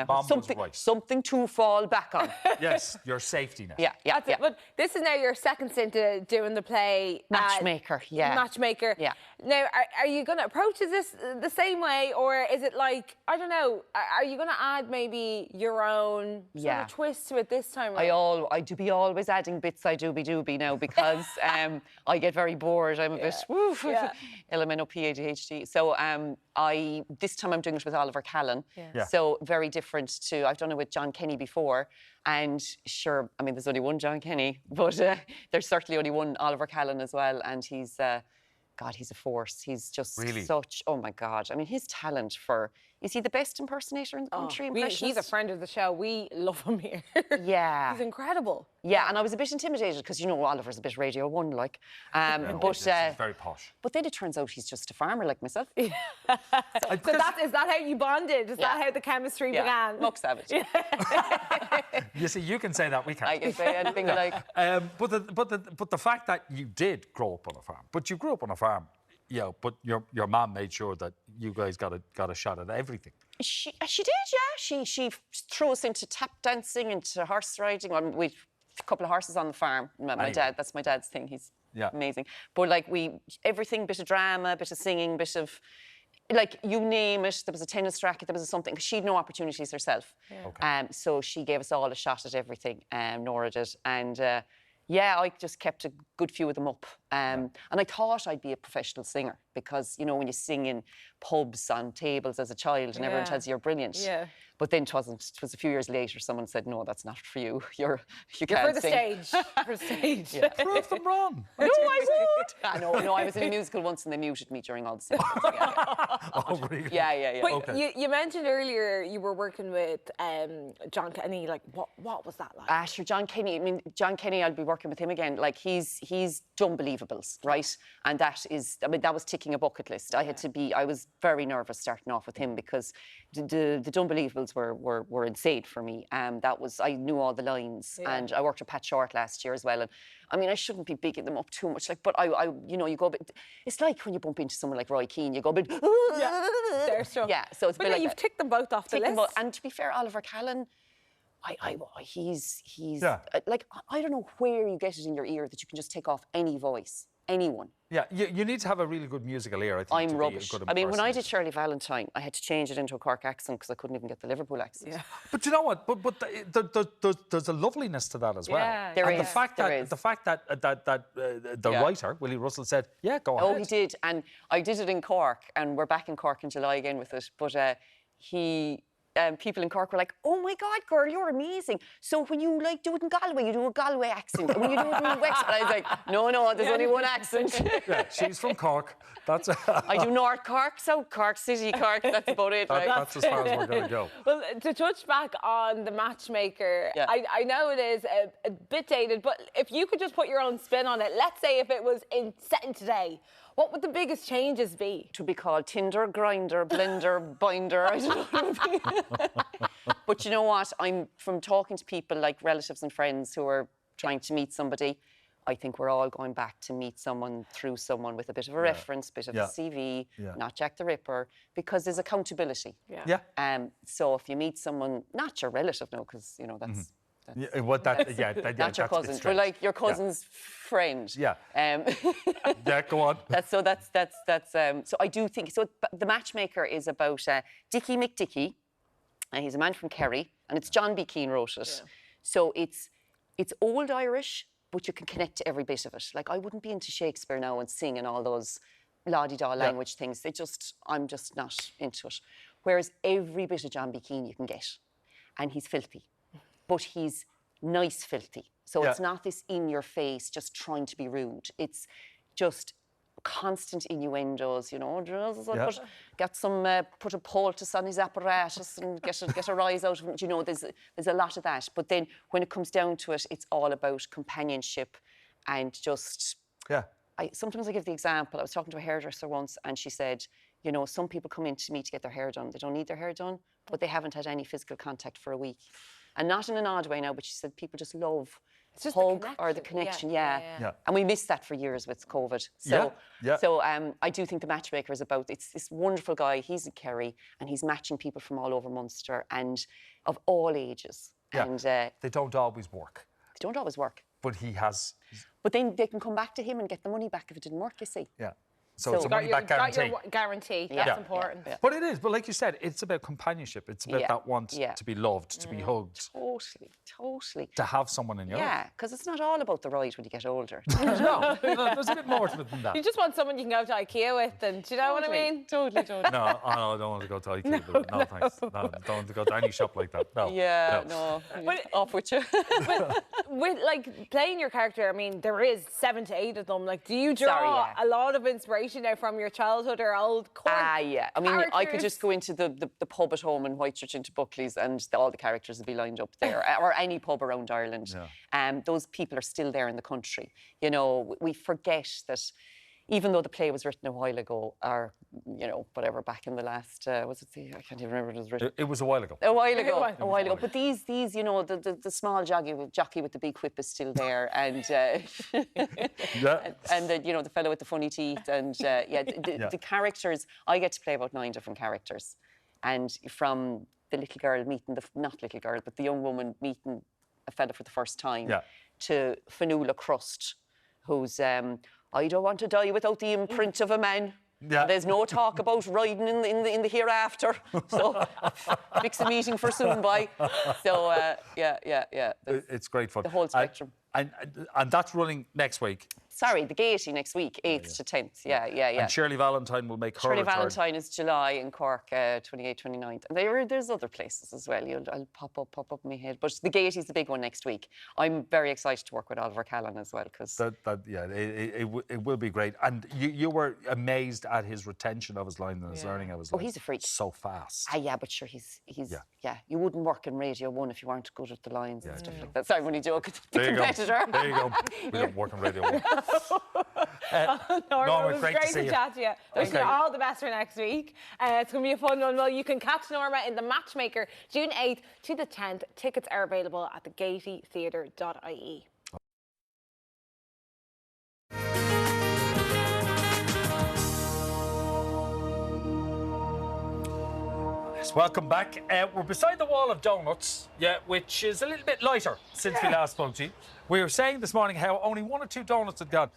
Speaker 19: something to fall back on.
Speaker 1: Yes, your safety net.
Speaker 19: Yeah.
Speaker 2: But this is now your second stint doing the play.
Speaker 19: Matchmaker,
Speaker 2: Matchmaker.
Speaker 19: Yeah.
Speaker 2: Now, are you going to approach this the same way, or is it like, I don't know, are you going to add maybe your own sort of twist to it this time around?
Speaker 19: I do be always adding bits I do-be now because I get very bored. I'm a bit elemental PADHD. So this time I'm doing it with Oliver Callan. So very different to, I've done it with John Kenny before. And sure, I mean, there's only one John Kenny, but there's certainly only one Oliver Callan as well. And he's, God, he's a force. He's just such, oh my God. I mean, his talent for, is he the best impersonator in the country?
Speaker 2: He's a friend of the show. We love him here.
Speaker 19: Yeah.
Speaker 2: He's incredible.
Speaker 19: Yeah, and I was a bit intimidated because, you know, Oliver's a bit Radio 1, like. But
Speaker 1: he's very posh.
Speaker 19: But then it turns out he's just a farmer like myself.
Speaker 2: So is that how you bonded? Is that how the chemistry began?
Speaker 19: Muck savage.
Speaker 1: You see, you can say that, we can't.
Speaker 19: I can say anything I like.
Speaker 1: But the fact that you did grow up on a farm, but you grew up on a farm, yeah, but your mum made sure that you guys got a shot at everything.
Speaker 19: She did, yeah. She threw us into tap dancing, into horse riding. We've a couple of horses on the farm. My dad, that's my dad's thing. He's amazing. But like everything, bit of drama, bit of singing, bit of, like, you name it. There was a tennis racket, there was something. She'd no opportunities herself. So she gave us all a shot at everything, Nora did. And I just kept a good few of them up. And I thought I'd be a professional singer because, you know, when you sing in pubs on tables as a child and everyone tells you you're brilliant. Yeah. But then it wasn't. It was a few years later someone said, no, that's not for you. You can't
Speaker 2: for the
Speaker 19: sing.
Speaker 2: stage. For the stage.
Speaker 19: Yeah.
Speaker 1: Prove them wrong.
Speaker 19: No, I would. No, I was in a musical once and they muted me during all the singing.
Speaker 1: Oh, really?
Speaker 19: Yeah.
Speaker 2: But you mentioned earlier you were working with John Kenny. Like, what was that like?
Speaker 19: Sure, John Kenny. I mean, John Kenny, I'll be working with him again. Like, he's Dumbelievables, right? And that was ticking a bucket list. I was very nervous starting off with him because the Dumbelievables were insane for me. I knew all the lines, and I worked with Pat Short last year as well. And I mean, I shouldn't be bigging them up too much, like, but you go a bit. It's like when you bump into someone like Roy Keane, you go a bit.
Speaker 2: They're so.
Speaker 19: Yeah, so it's a bit like
Speaker 2: you've ticked them both off the list.
Speaker 19: And to be fair, Oliver Callan, he's like, I don't know where you get it in your ear that you can just take off any voice, anyone.
Speaker 1: Yeah, you need to have a really good musical ear, I think.
Speaker 19: I'm rubbish. I mean, when I did Shirley Valentine, I had to change it into a Cork accent because I couldn't even get the Liverpool accent. Yeah.
Speaker 1: But you know what? But there's a loveliness to that as well.
Speaker 19: Yeah, there is.
Speaker 1: The fact that the writer, Willie Russell, said, yeah, go ahead.
Speaker 19: Oh, he did. And I did it in Cork, and we're back in Cork in July again with it. But people in Cork were like, oh my God, girl, you're amazing. So when you do it in Galway, you do a Galway accent. And when you do it in Wexford, I was like, no, there's only one accent.
Speaker 1: Yeah, she's from Cork.
Speaker 19: I do North Cork, South Cork, City Cork. That's about it, right?
Speaker 1: That's as far as we're going to go.
Speaker 2: Well, to touch back on the Matchmaker, I know it is a bit dated, but if you could just put your own spin on it, let's say if it was set in today, what would the biggest changes be?
Speaker 19: To be called Tinder, Grinder, Blender, Binder, I don't know. But you know what? I'm from talking to people like relatives and friends who are trying to meet somebody. I think we're all going back to meet someone through someone with a bit of a reference, bit of a CV, not Jack the Ripper, because there's accountability. So if you meet someone, not your relative, no, because you know that's.
Speaker 1: Not
Speaker 19: your cousin, but like your cousin's friend.
Speaker 1: Yeah. Go on.
Speaker 19: So I do think so. The Matchmaker is about Dickie McDickie, and he's a man from Kerry, and it's John B. Keane wrote it. Yeah. So it's old Irish, but you can connect to every bit of it. Like, I wouldn't be into Shakespeare now and sing and all those la-di-da language things. I'm just not into it. Whereas every bit of John B. Keane you can get, and he's filthy. But he's nice filthy. So it's not this in your face, just trying to be rude. It's just constant innuendos, you know. Put a poultice on his apparatus and get a rise out of him. You know, there's a lot of that. But then when it comes down to it, it's all about companionship and just...
Speaker 1: Yeah.
Speaker 19: Sometimes I give the example. I was talking to a hairdresser once and she said, you know, some people come in to me to get their hair done. They don't need their hair done, but they haven't had any physical contact for a week. And not in an odd way now, but she said people just love
Speaker 2: it's just
Speaker 19: hug or the connection, yeah. And we missed that for years with COVID. So I do think the Matchmaker is about, it's this wonderful guy, he's in Kerry, and he's matching people from all over Munster and of all ages.
Speaker 1: Yeah.
Speaker 19: And
Speaker 1: they don't always work.
Speaker 19: They don't always work.
Speaker 1: But he has...
Speaker 19: But then they can come back to him and get the money back if it didn't work, you see.
Speaker 1: Yeah. So it's a money back guarantee.
Speaker 2: Got your guarantee. That's important.
Speaker 1: But it is. But like you said, it's about companionship. It's about that want to be loved, to be hugged.
Speaker 19: Totally.
Speaker 1: To have someone in your life.
Speaker 19: Yeah, because it's not all about the ride when you get older.
Speaker 1: No, there's a bit more to it than that.
Speaker 2: You just want someone you can go to IKEA with, and do you know what I mean?
Speaker 19: Totally.
Speaker 1: No, I don't want to go to IKEA. No, thanks. No, don't want to go to any shop like that. No.
Speaker 19: Yeah, no. But off with you.
Speaker 2: With like playing your character, I mean, there is 7 to 8 of them. Like, do you draw a lot of inspiration now from your childhood or old core?
Speaker 19: Yeah. I mean, I could just go into the pub at home in Whitechurch into Buckley's, and all the characters would be lined up there, or any pub around Ireland. Those people are still there in the country. You know, we forget that. Even though the play was written a while ago, or, you know, whatever, back in the last, I can't even remember when it was written.
Speaker 1: It was a while ago.
Speaker 19: A while ago. But these, you know, the small jockey with the big whip is still there, and and you know, the fellow with the funny teeth, and the characters. I get to play about 9 different characters, and from the little girl meeting but the young woman meeting a fella for the first time, to Fionnuala Crust, who's I don't want to die without the imprint of a man. Yeah. There's no talk about riding in the hereafter. So fix a meeting for soon, boy. So
Speaker 1: it's great fun.
Speaker 19: The whole spectrum.
Speaker 1: And that's running next week.
Speaker 19: Sorry, the Gaiety next week, 8th to 10th. Yeah.
Speaker 1: And Shirley Valentine will make her return.
Speaker 19: Shirley Valentine is July in Cork, 28th, 29th. And there's other places as well. I'll pop up in my head. But the Gaiety's the big one next week. I'm very excited to work with Oliver Callan as well, because
Speaker 1: it will be great. And you were amazed at his retention of his lines and his learning of his lines.
Speaker 19: Oh, he's a freak.
Speaker 1: So fast.
Speaker 19: Yeah, but sure, he's you wouldn't work in Radio 1 if you weren't good at the lines and stuff like that. Sorry, I'm only joking.
Speaker 1: There you go. We don't work on Radio 1.
Speaker 2: Norma, it was great to chat to you. Wishing you all the best for next week. It's going to be a fun one. Well, you can catch Norma in the Matchmaker June 8th to the 10th. Tickets are available at thegaiety.ie.
Speaker 1: Welcome back. We're beside the wall of donuts, which is a little bit lighter since we last spoke to you. We were saying this morning how only 1 or 2 donuts had gone.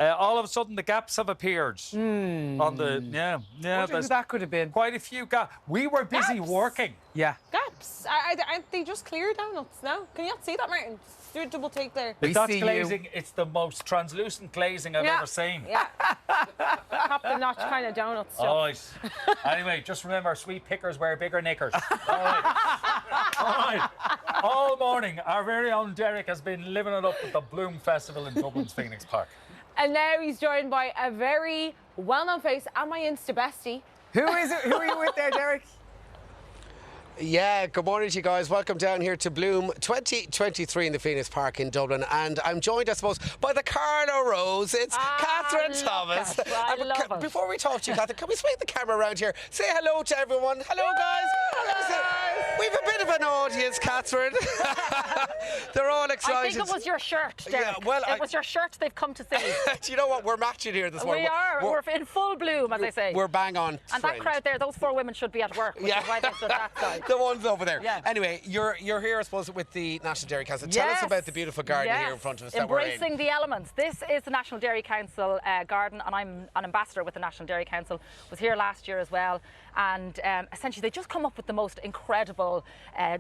Speaker 1: All of a sudden, the gaps have appeared on the
Speaker 3: Wonder who that could have been.
Speaker 1: Quite a few gaps. We were busy working.
Speaker 3: Yeah.
Speaker 2: Gaps? Aren't they just clear donuts? No? Can you not see that, Martin? Do a double take there.
Speaker 1: If that's glazing, it's the most translucent glazing I've ever seen.
Speaker 2: Yeah. Top the notch kind of donuts.
Speaker 1: All right. Anyway, just remember, sweet pickers wear bigger knickers. All right. All morning, our very own Derek has been living it up at the Bloom Festival in Dublin's Phoenix Park.
Speaker 2: And now he's joined by a very well-known face and my Insta bestie.
Speaker 3: Who is it? Who are you with there, Derek?
Speaker 4: Yeah, good morning to you guys. Welcome down here to Bloom 2023 in the Phoenix Park in Dublin. And I'm joined, I suppose, by the Carlo Rose. It's Katherine Thomas. Before we talk to you, Katherine, can we swing the camera around here? Say hello to everyone. Hello, guys. Hello. We've a bit of an audience, Katherine. They're all excited.
Speaker 20: I think it was your shirt, Derek. Yeah, well, it was your shirt they've come to see.
Speaker 4: Do you know what? We're matching here this morning.
Speaker 20: We are. We're in full bloom, as I say.
Speaker 4: We're bang on.
Speaker 20: And that crowd there, those 4 women should be at work, which is why they stood that side.
Speaker 4: The ones over there. Yeah. Anyway, you're here, I suppose, with the National Dairy Council. Tell us about the beautiful garden here in front of us.
Speaker 20: Embracing the elements. This is the National Dairy Council garden, and I'm an ambassador with the National Dairy Council. Was here last year as well, and essentially they just come up with the most incredible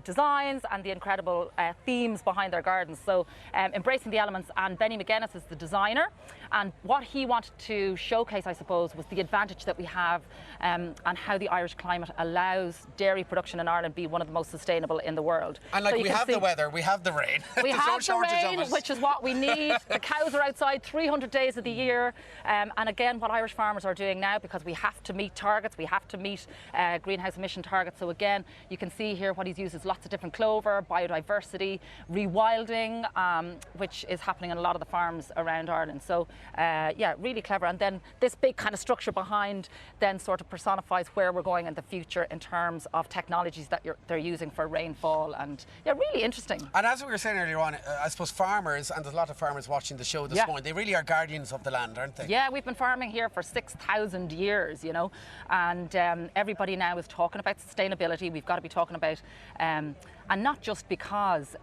Speaker 20: designs and the incredible themes behind their gardens. So embracing the elements, and Benny McGuinness is the designer, and what he wanted to showcase, I suppose, was the advantage that we have and how the Irish climate allows dairy production in Ireland be one of the most sustainable in the world.
Speaker 4: And like, so we have the weather, we have the rain.
Speaker 20: We have the rain, which is what we need. The cows are outside 300 days of the year. And again, what Irish farmers are doing now, because we have to meet targets, we have to meet greenhouse emission targets. So again, you can see here what he's used is lots of different clover, biodiversity, rewilding, which is happening on a lot of the farms around Ireland. So yeah, really clever. And then this big kind of structure behind then sort of personifies where we're going in the future in terms of technologies that they're using for rainfall, and yeah, really interesting.
Speaker 4: And as we were saying earlier on, I suppose farmers, and there's a lot of farmers watching the show this morning, they really are guardians of the land, aren't they?
Speaker 20: Yeah, we've been farming here for 6,000 years, you know, and everybody now is talking about sustainability. We've got to be talking about, and not just because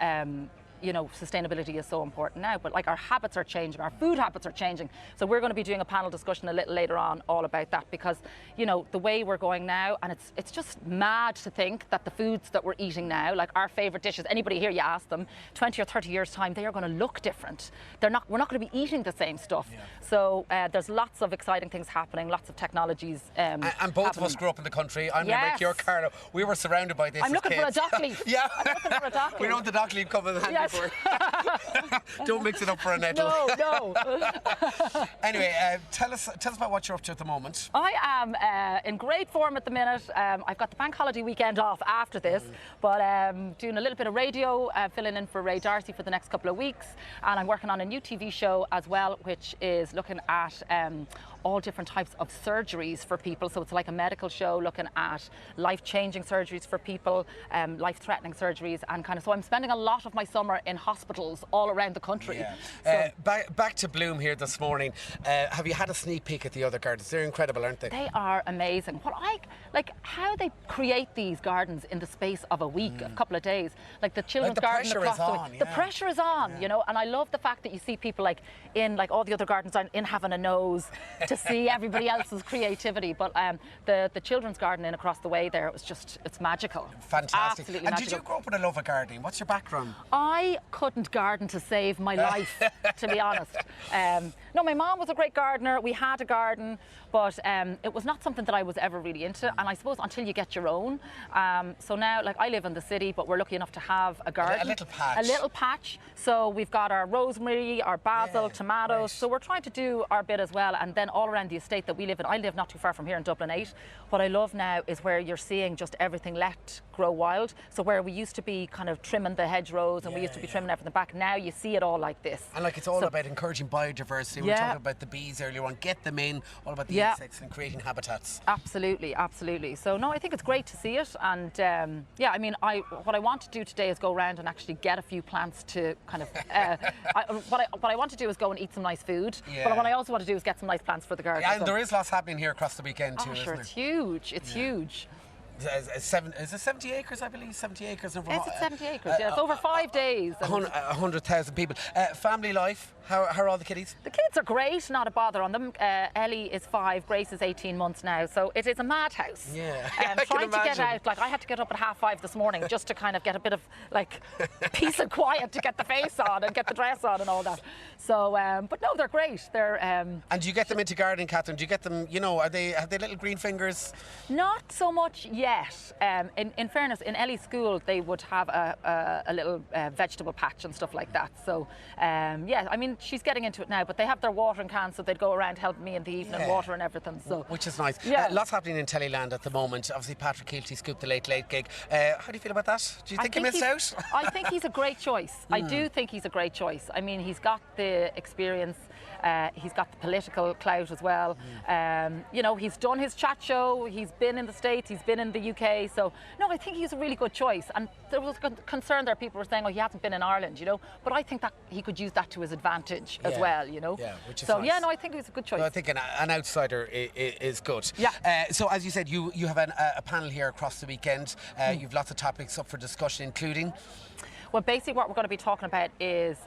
Speaker 20: you know, sustainability is so important now, but like our habits are changing, our food habits are changing. So we're going to be doing a panel discussion a little later on all about that, because, you know, the way we're going now, and it's just mad to think that the foods that we're eating now, like our favourite dishes, anybody here, you ask them, 20 or 30 years time, they are going to look different. We're not going to be eating the same stuff. Yeah. So there's lots of exciting things happening, lots of technologies.
Speaker 4: And both of us grew up in the I'm Limerick, you're Carlow. We were surrounded by this.
Speaker 20: I'm looking for a dock leaf.
Speaker 4: Yeah.
Speaker 20: I'm looking for a dock leaf.
Speaker 4: We know the dock leaf come in handy for it. Don't mix it up for a nettle.
Speaker 20: No.
Speaker 4: Anyway, tell us about what you're up to at the moment.
Speaker 20: I am in great form at the minute. I've got the bank holiday weekend off after this, but doing a little bit of radio, filling in for Ray Darcy for the next couple of weeks, and I'm working on a new TV show as well, which is looking at all different types of surgeries for people. So it's like a medical show looking at life-changing surgeries for people, life-threatening surgeries, and kind of, so I'm spending a lot of my summer in hospitals all around the country.
Speaker 4: Yeah. Back to Bloom here this morning. Have you had a sneak peek at the other gardens? They're incredible, aren't they?
Speaker 20: They are amazing. What I like how they create these gardens in the space of a week, a couple of days. Like the children's garden across the way. The pressure is on, you know, and I love the fact that you see people like in like all the other gardens aren't in having a nose to see everybody else's creativity. But the children's garden in across the way there, it's magical.
Speaker 4: Fantastic.
Speaker 20: Absolutely
Speaker 4: and
Speaker 20: magical.
Speaker 4: Did you grow up with a love of gardening? What's your background?
Speaker 20: I couldn't garden to save my life, to be honest. No, my mom was a great gardener. We had a garden, but it was not something that I was ever really into. And I suppose until you get your own. So now, like, I live in the city, but we're lucky enough to have a garden.
Speaker 4: A little patch.
Speaker 20: A little patch. So we've got our rosemary, our basil, tomatoes. Right. So we're trying to do our bit as well. And then all around the estate that we live in, I live not too far from here in Dublin 8. What I love now is where you're seeing just everything let grow wild. So where we used to be kind of trimming the hedgerows and we used to be trimming everything back, now you see it all like this.
Speaker 4: And like it's all about encouraging biodiversity. We were talking about the bees earlier on. Get them in, all about the insects and creating habitats.
Speaker 20: Absolutely, absolutely. So no, I think it's great to see it. And yeah, I mean, what I want to do today is go around and actually get a few plants to kind of, what I want to do is go and eat some nice food. But what I also want to do is get some nice plants for the garden.
Speaker 4: Yeah, and there is lots happening here across the weekend too,
Speaker 20: isn't
Speaker 4: there?
Speaker 20: It's huge. It's huge.
Speaker 4: Is it 70 acres, I believe? 70 acres.
Speaker 20: Yes, it's 70 acres. Yeah, it's over 5 days.
Speaker 4: 100,000 people. Family life, how are all the kiddies?
Speaker 20: The kids are great, not a bother on them. Ellie is 5, Grace is 18 months now, so it is a madhouse.
Speaker 4: Yeah,
Speaker 20: trying to get out, like I had to get up at 5:30 this morning just to kind of get a bit of like peace and quiet to get the face on and get the dress on and all that. So, but no, they're great. They're.
Speaker 4: And do you get them into gardening, Katherine? Do you get them? You know, have they little green fingers?
Speaker 20: Not so much yet. In fairness, in Ellie's school, they would have a little vegetable patch and stuff like that. So, yeah, I mean, she's getting into it now, but they have their watering cans, so they'd go around helping me in the evening, water and everything. So,
Speaker 4: which is nice.
Speaker 20: Yeah.
Speaker 4: Lots happening in Teleland at the moment. Obviously, Patrick Keelty scooped the Late gig. How do you feel about that? Do you think he missed out?
Speaker 20: I think he's a great choice. I do think he's a great choice. I mean, he's got the experience. He's got the political clout as well. You know, he's done his chat show. He's been in the States. He's been in the UK. So, no, I think he's a really good choice. And there was concern there. People were saying, oh, he hasn't been in Ireland, you know. But I think that he could use that to his advantage as well, you know.
Speaker 4: Yeah, which is
Speaker 20: so,
Speaker 4: nice.
Speaker 20: yeah, no, I think he's a good choice.
Speaker 4: Well, I think an outsider is good.
Speaker 20: Yeah.
Speaker 4: So, as you said, you have a panel here across the weekend. You've lots of topics up for discussion, including...
Speaker 20: Well, basically what we're going to be talking about is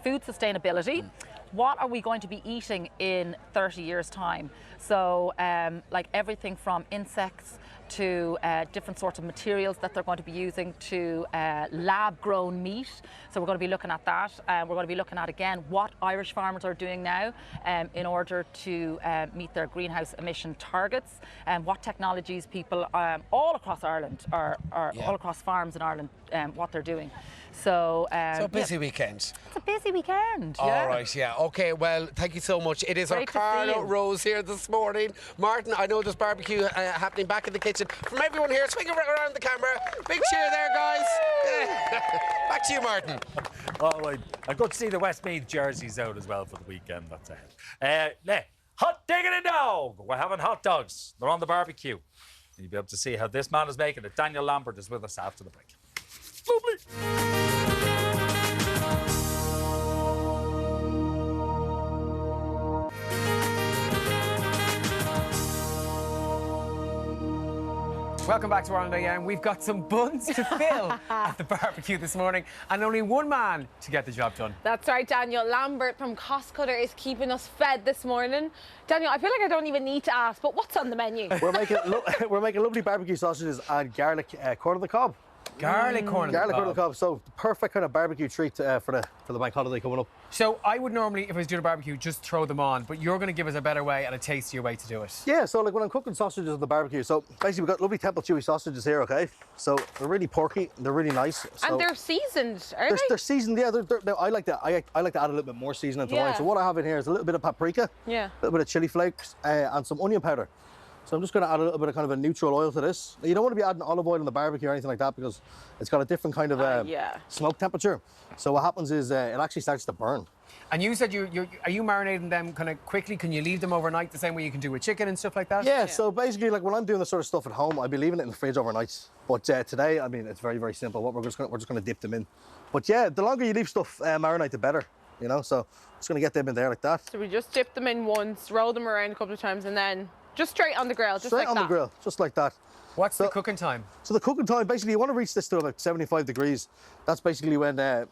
Speaker 20: food sustainability. What are we going to be eating in 30 years' time? So, like everything from insects to different sorts of materials that they're going to be using to lab-grown meat. So we're going to be looking at that. We're going to be looking at, again, what Irish farmers are doing now in order to meet their greenhouse emission targets, and what technologies people all across Ireland, all across farms in Ireland, what they're doing. So,
Speaker 4: so busy weekend.
Speaker 20: It's a busy weekend.
Speaker 4: All right, yeah. Okay, well, thank you so much. It is our Carlow Rose here this morning. Martin, I know there's barbecue happening back in the kitchen. From everyone here, swing around the camera. Big cheer there, guys. Back to you, Martin.
Speaker 1: All right. I got to see the Westmeath jerseys out as well for the weekend. That's ahead. Hot diggity dog. We're having hot dogs. They're on the barbecue. You'll be able to see how this man is making it. Daniel Lambert is with us after the break. Lovely.
Speaker 3: Welcome back to Ireland AM. We've got some buns to fill at the barbecue this morning, and only one man to get the job done.
Speaker 2: That's right, Daniel Lambert from Cost Cutter is keeping us fed this morning. Daniel, I feel like I don't even need to ask, but what's on the menu?
Speaker 18: We're making lovely barbecue sausages and garlic corn on the cob.
Speaker 3: Garlic corn on the cob.
Speaker 18: Garlic corn on the cob. So the perfect kind of barbecue treat for the bank holiday coming up.
Speaker 3: So I would normally, if I was doing a barbecue, just throw them on, but you're going to give us a better way and a tastier way to do it.
Speaker 18: Yeah, so like when I'm cooking sausages on the barbecue, so basically we've got lovely temple chewy sausages here, okay? So they're really porky, they're really nice. So
Speaker 2: and they're seasoned, are they?
Speaker 18: They're seasoned, yeah. I like to add a little bit more seasoning to mine. So what I have in here is a little bit of paprika, a little bit of chili flakes, and some onion powder. So I'm just going to add a little bit of kind of a neutral oil to this. Now, you don't want to be adding olive oil on the barbecue or anything like that because it's got a different kind of smoke temperature. So what happens is it actually starts to burn.
Speaker 3: And you said are you marinating them kind of quickly? Can you leave them overnight the same way you can do with chicken and stuff like that?
Speaker 18: Yeah, so basically like when I'm doing this sort of stuff at home, I'd be leaving it in the fridge overnight. But today, I mean, it's very, very simple. We're just going to dip them in. But yeah, the longer you leave stuff marinate, the better. You know, so just going to get them in there like that.
Speaker 2: So we just dip them in once, roll them around a couple of times, and then just straight on the grill, just
Speaker 18: straight on the grill, just like that.
Speaker 3: What's the cooking time?
Speaker 18: So the cooking time, basically, you want to reach this to about 75 degrees. That's basically when the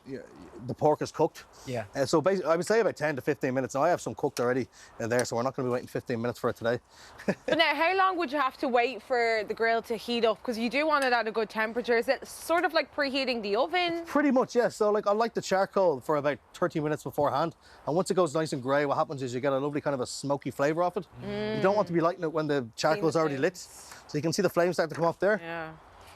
Speaker 18: pork is cooked.
Speaker 3: Yeah.
Speaker 18: So basically, I would say about 10 to 15 minutes. Now, I have some cooked already in there, so we're not going to be waiting 15 minutes for it today.
Speaker 2: But now, how long would you have to wait for the grill to heat up? Because you do want it at a good temperature. Is it sort of like preheating the oven?
Speaker 18: Pretty much, yeah. So like I like the charcoal for about 30 minutes beforehand. And once it goes nice and grey, what happens is you get a lovely kind of a smoky flavour off it. You don't want to be lighting it when the charcoal's already lit. So you can see the flames start to come up there.
Speaker 2: Yeah.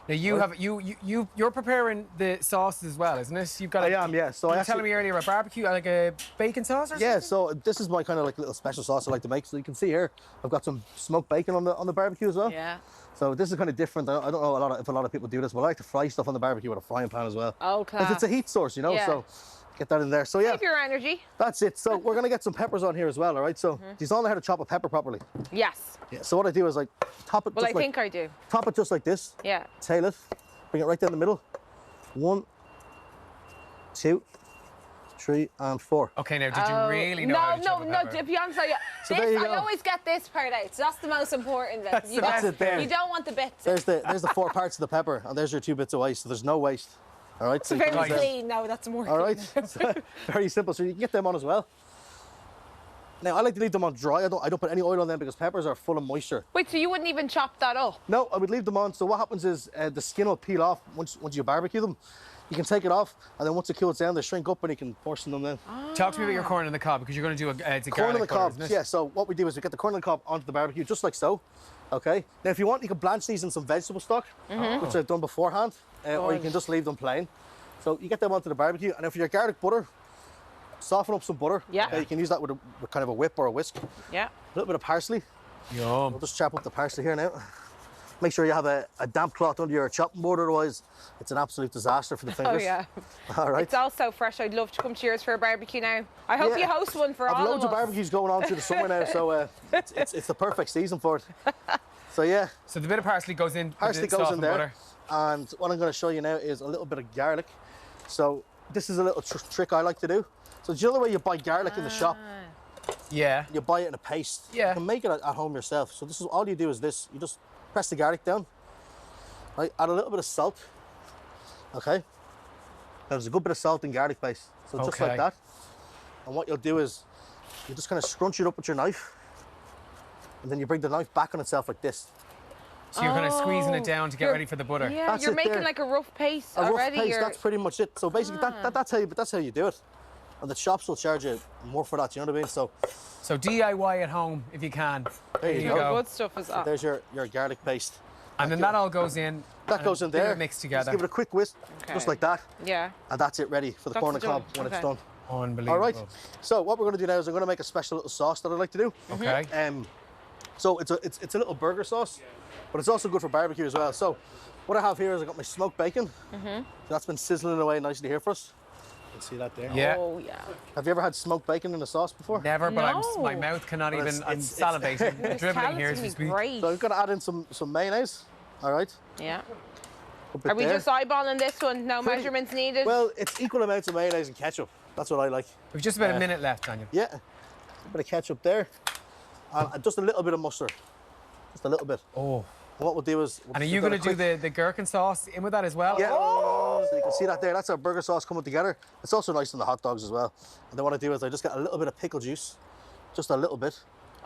Speaker 3: Now you're preparing the sauce as well, isn't it? You've got.
Speaker 18: I am, yeah. So
Speaker 3: you were telling me earlier about barbecue, like a bacon sauce or something?
Speaker 18: Yeah. So this is my kind of like little special sauce I like to make. So you can see here, I've got some smoked bacon on the barbecue as well.
Speaker 2: Yeah.
Speaker 18: So this is kind of different. I don't know if a lot of people do this, but I like to fry stuff on the barbecue with a frying pan as well.
Speaker 2: Oh, class.
Speaker 18: Because it's a heat source, you know.
Speaker 2: Yeah.
Speaker 18: So get that in there. So yeah.
Speaker 2: Save your energy.
Speaker 18: That's it. So we're gonna get some peppers on here as well. All right. So do you all know how to chop a pepper properly?
Speaker 2: Yes.
Speaker 18: Yeah. So what I do is like top it.
Speaker 2: Well, I think I do.
Speaker 18: Top it just like this.
Speaker 2: Yeah.
Speaker 18: Tail it. Bring it right down the middle. 1, 2, 3, and 4.
Speaker 3: Okay, now did you really know how to chop a pepper?
Speaker 2: No, to be honest, I always get this part out, so that's the most important bit.
Speaker 18: That's it there.
Speaker 2: You don't want the bits.
Speaker 18: There's the 4 parts of the pepper, and there's your 2 bits of waste, so there's no waste. All right?
Speaker 2: It's very clean. No, that's more
Speaker 18: all right? So, very simple, so you can get them on as well. Now, I like to leave them on dry. I don't put any oil on them because peppers are full of moisture.
Speaker 2: Wait, so you wouldn't even chop that up?
Speaker 18: No, I would leave them on. So what happens is the skin will peel off once you barbecue them. You can take it off, and then once it cools down, they shrink up and you can portion them then.
Speaker 3: Talk to me about your corn on the cob, because you're going to do a
Speaker 18: corn on the cob.
Speaker 3: Isn't it?
Speaker 18: Yeah, so what we do is we get the corn on the cob onto the barbecue, just like so. Okay. Now, if you want, you can blanch these in some vegetable stock, which I've done beforehand, or you can just leave them plain. So you get them onto the barbecue, and if your garlic butter, soften up some butter.
Speaker 2: Yeah.
Speaker 18: Okay, you can use that with kind of a whip or a whisk.
Speaker 2: Yeah.
Speaker 18: A little bit of parsley.
Speaker 3: Yum.
Speaker 18: We'll just chop up the parsley here now. Make sure you have a damp cloth under your chopping board, otherwise it's an absolute disaster for the fingers.
Speaker 2: Oh, yeah.
Speaker 18: All right.
Speaker 2: It's all so fresh. I'd love to come to yours for a barbecue now. I hope you host one for all of us.
Speaker 18: I've loads of barbecues going on through the summer now, so it's the perfect season for it. So, yeah.
Speaker 3: So the bit of parsley goes in.
Speaker 18: Parsley goes in there. Butter. And what I'm going to show you now is a little bit of garlic. So this is a little trick I like to do. So do you know the way you buy garlic in the shop?
Speaker 3: Yeah.
Speaker 18: You buy it in a paste.
Speaker 3: Yeah.
Speaker 18: You can make it at home yourself. So this is all you do is this. You just press the garlic down. Right. Add a little bit of salt. Okay. Now there's a good bit of salt in garlic paste. So just like that. And what you'll do is you just kind of scrunch it up with your knife. And then you bring the knife back on itself like this.
Speaker 3: So you're kind of squeezing it down to get ready for the butter.
Speaker 2: Yeah, that's you're making like a rough paste already.
Speaker 18: A rough paste, that's pretty much it. So basically that's how you do it. And the shops will charge you more for that, you know what I mean? So
Speaker 3: DIY at home if you can.
Speaker 18: There you go.
Speaker 2: Good stuff is that.
Speaker 18: There's your garlic paste.
Speaker 3: And then that all goes in.
Speaker 18: That goes in there.
Speaker 3: Mixed together.
Speaker 18: Just give it a quick whisk, just like that.
Speaker 2: Yeah.
Speaker 18: And that's it ready for the corn on the cob when it's done.
Speaker 3: Unbelievable.
Speaker 18: All right. So what we're going to do now is I'm going to make a special little sauce that I like to do.
Speaker 3: Okay.
Speaker 18: So it's a little burger sauce, but it's also good for barbecue as well. So what I have here is I got my smoked bacon. So that's been sizzling away nicely here for us. You can see that there.
Speaker 3: Yeah.
Speaker 2: Oh, yeah.
Speaker 18: Have you ever had smoked bacon in a sauce before?
Speaker 3: Never, but my mouth cannot even. I'm salivating, dribbling here as we speak.
Speaker 18: So I'm going to add in some mayonnaise. All right.
Speaker 2: Yeah. Are we just eyeballing this one? No measurements needed?
Speaker 18: Well, it's equal amounts of mayonnaise and ketchup. That's what I like.
Speaker 3: We've just about a minute left, Daniel.
Speaker 18: Yeah. A bit of ketchup there. And just a little bit of mustard. Just a little bit.
Speaker 3: Oh.
Speaker 18: What we'll do is...
Speaker 3: And are you going to do the gherkin sauce in with that as well?
Speaker 18: Yeah.
Speaker 3: Oh!
Speaker 18: So you can see that there. That's our burger sauce coming together. It's also nice on the hot dogs as well. And then what I do is I just get a little bit of pickle juice. Just a little bit.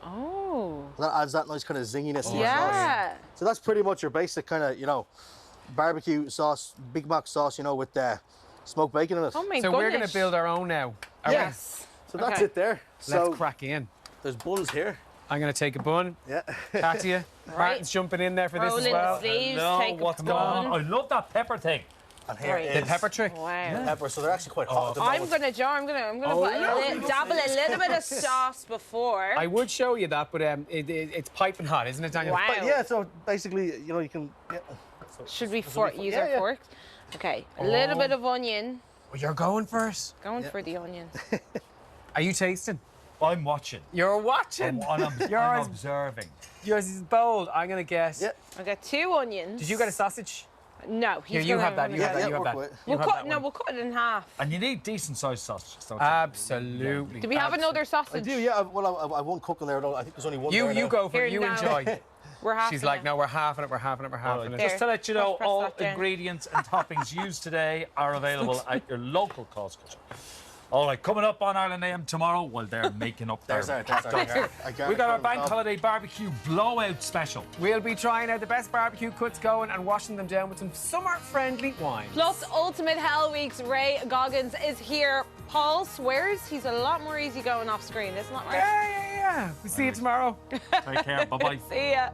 Speaker 2: Oh.
Speaker 18: And that adds that nice kind of zinginess to your
Speaker 2: yeah.
Speaker 18: sauce. So that's pretty much your basic kind of, you know, barbecue sauce, Big Mac sauce, you know, with smoked bacon in it.
Speaker 2: Oh my
Speaker 3: So we're going to build our own now.
Speaker 18: Yes. So that's it there.
Speaker 3: Let's crack in.
Speaker 18: There's buns here.
Speaker 3: I'm going to take a bun.
Speaker 18: Yeah.
Speaker 3: Katia, Martin's jumping in there for this as well.
Speaker 1: What's going on? I love that pepper thing.
Speaker 18: And here is
Speaker 3: the pepper trick.
Speaker 2: Wow.
Speaker 18: Pepper, so they're actually quite hot at the moment.
Speaker 2: I'm gonna dabble a little bit of sauce before.
Speaker 3: I would show you that, but it's piping hot, isn't it, Daniel?
Speaker 2: Wow.
Speaker 18: But yeah, so basically, you know, you can... Yeah.
Speaker 2: Should we use our forks? Okay, a little bit of onion.
Speaker 3: Well, you're going first.
Speaker 2: Going for the onion.
Speaker 3: Are you tasting?
Speaker 1: I'm watching.
Speaker 3: You're watching?
Speaker 1: I'm observing.
Speaker 3: Yours is bold. I'm going to guess.
Speaker 18: Yeah.
Speaker 2: I got 2 onions.
Speaker 3: Did you get a sausage?
Speaker 2: No,
Speaker 3: Here, you have that. You have that. You have that.
Speaker 2: We'll cut it in half.
Speaker 1: And you need decent sized sausages, don't you?
Speaker 3: Absolutely.
Speaker 2: Do we have another sausage?
Speaker 18: I do, yeah. Well, I won't cook in there. I think there's only one there
Speaker 3: You
Speaker 18: now.
Speaker 3: go for
Speaker 2: Here
Speaker 3: it. You
Speaker 2: now.
Speaker 3: enjoy.
Speaker 2: We're half.
Speaker 3: She's like, no, we're halving it. We're halving it. We're halving it.
Speaker 1: Just to let you know,
Speaker 2: Press
Speaker 1: all
Speaker 2: that down.
Speaker 1: ingredients and toppings used today are available at your local Costco. All right, coming up on Ireland AM tomorrow, while they're making up their hot dogs. We got our bank holiday barbecue blowout special.
Speaker 3: We'll be trying out the best barbecue cuts going and washing them down with some summer-friendly wine.
Speaker 2: Plus, Ultimate Hell Week's Ray Goggins is here. Paul swears he's a lot more easy going off screen, isn't that right?
Speaker 3: Yeah. We'll see you tomorrow.
Speaker 1: Take care. Bye-bye.
Speaker 2: See ya.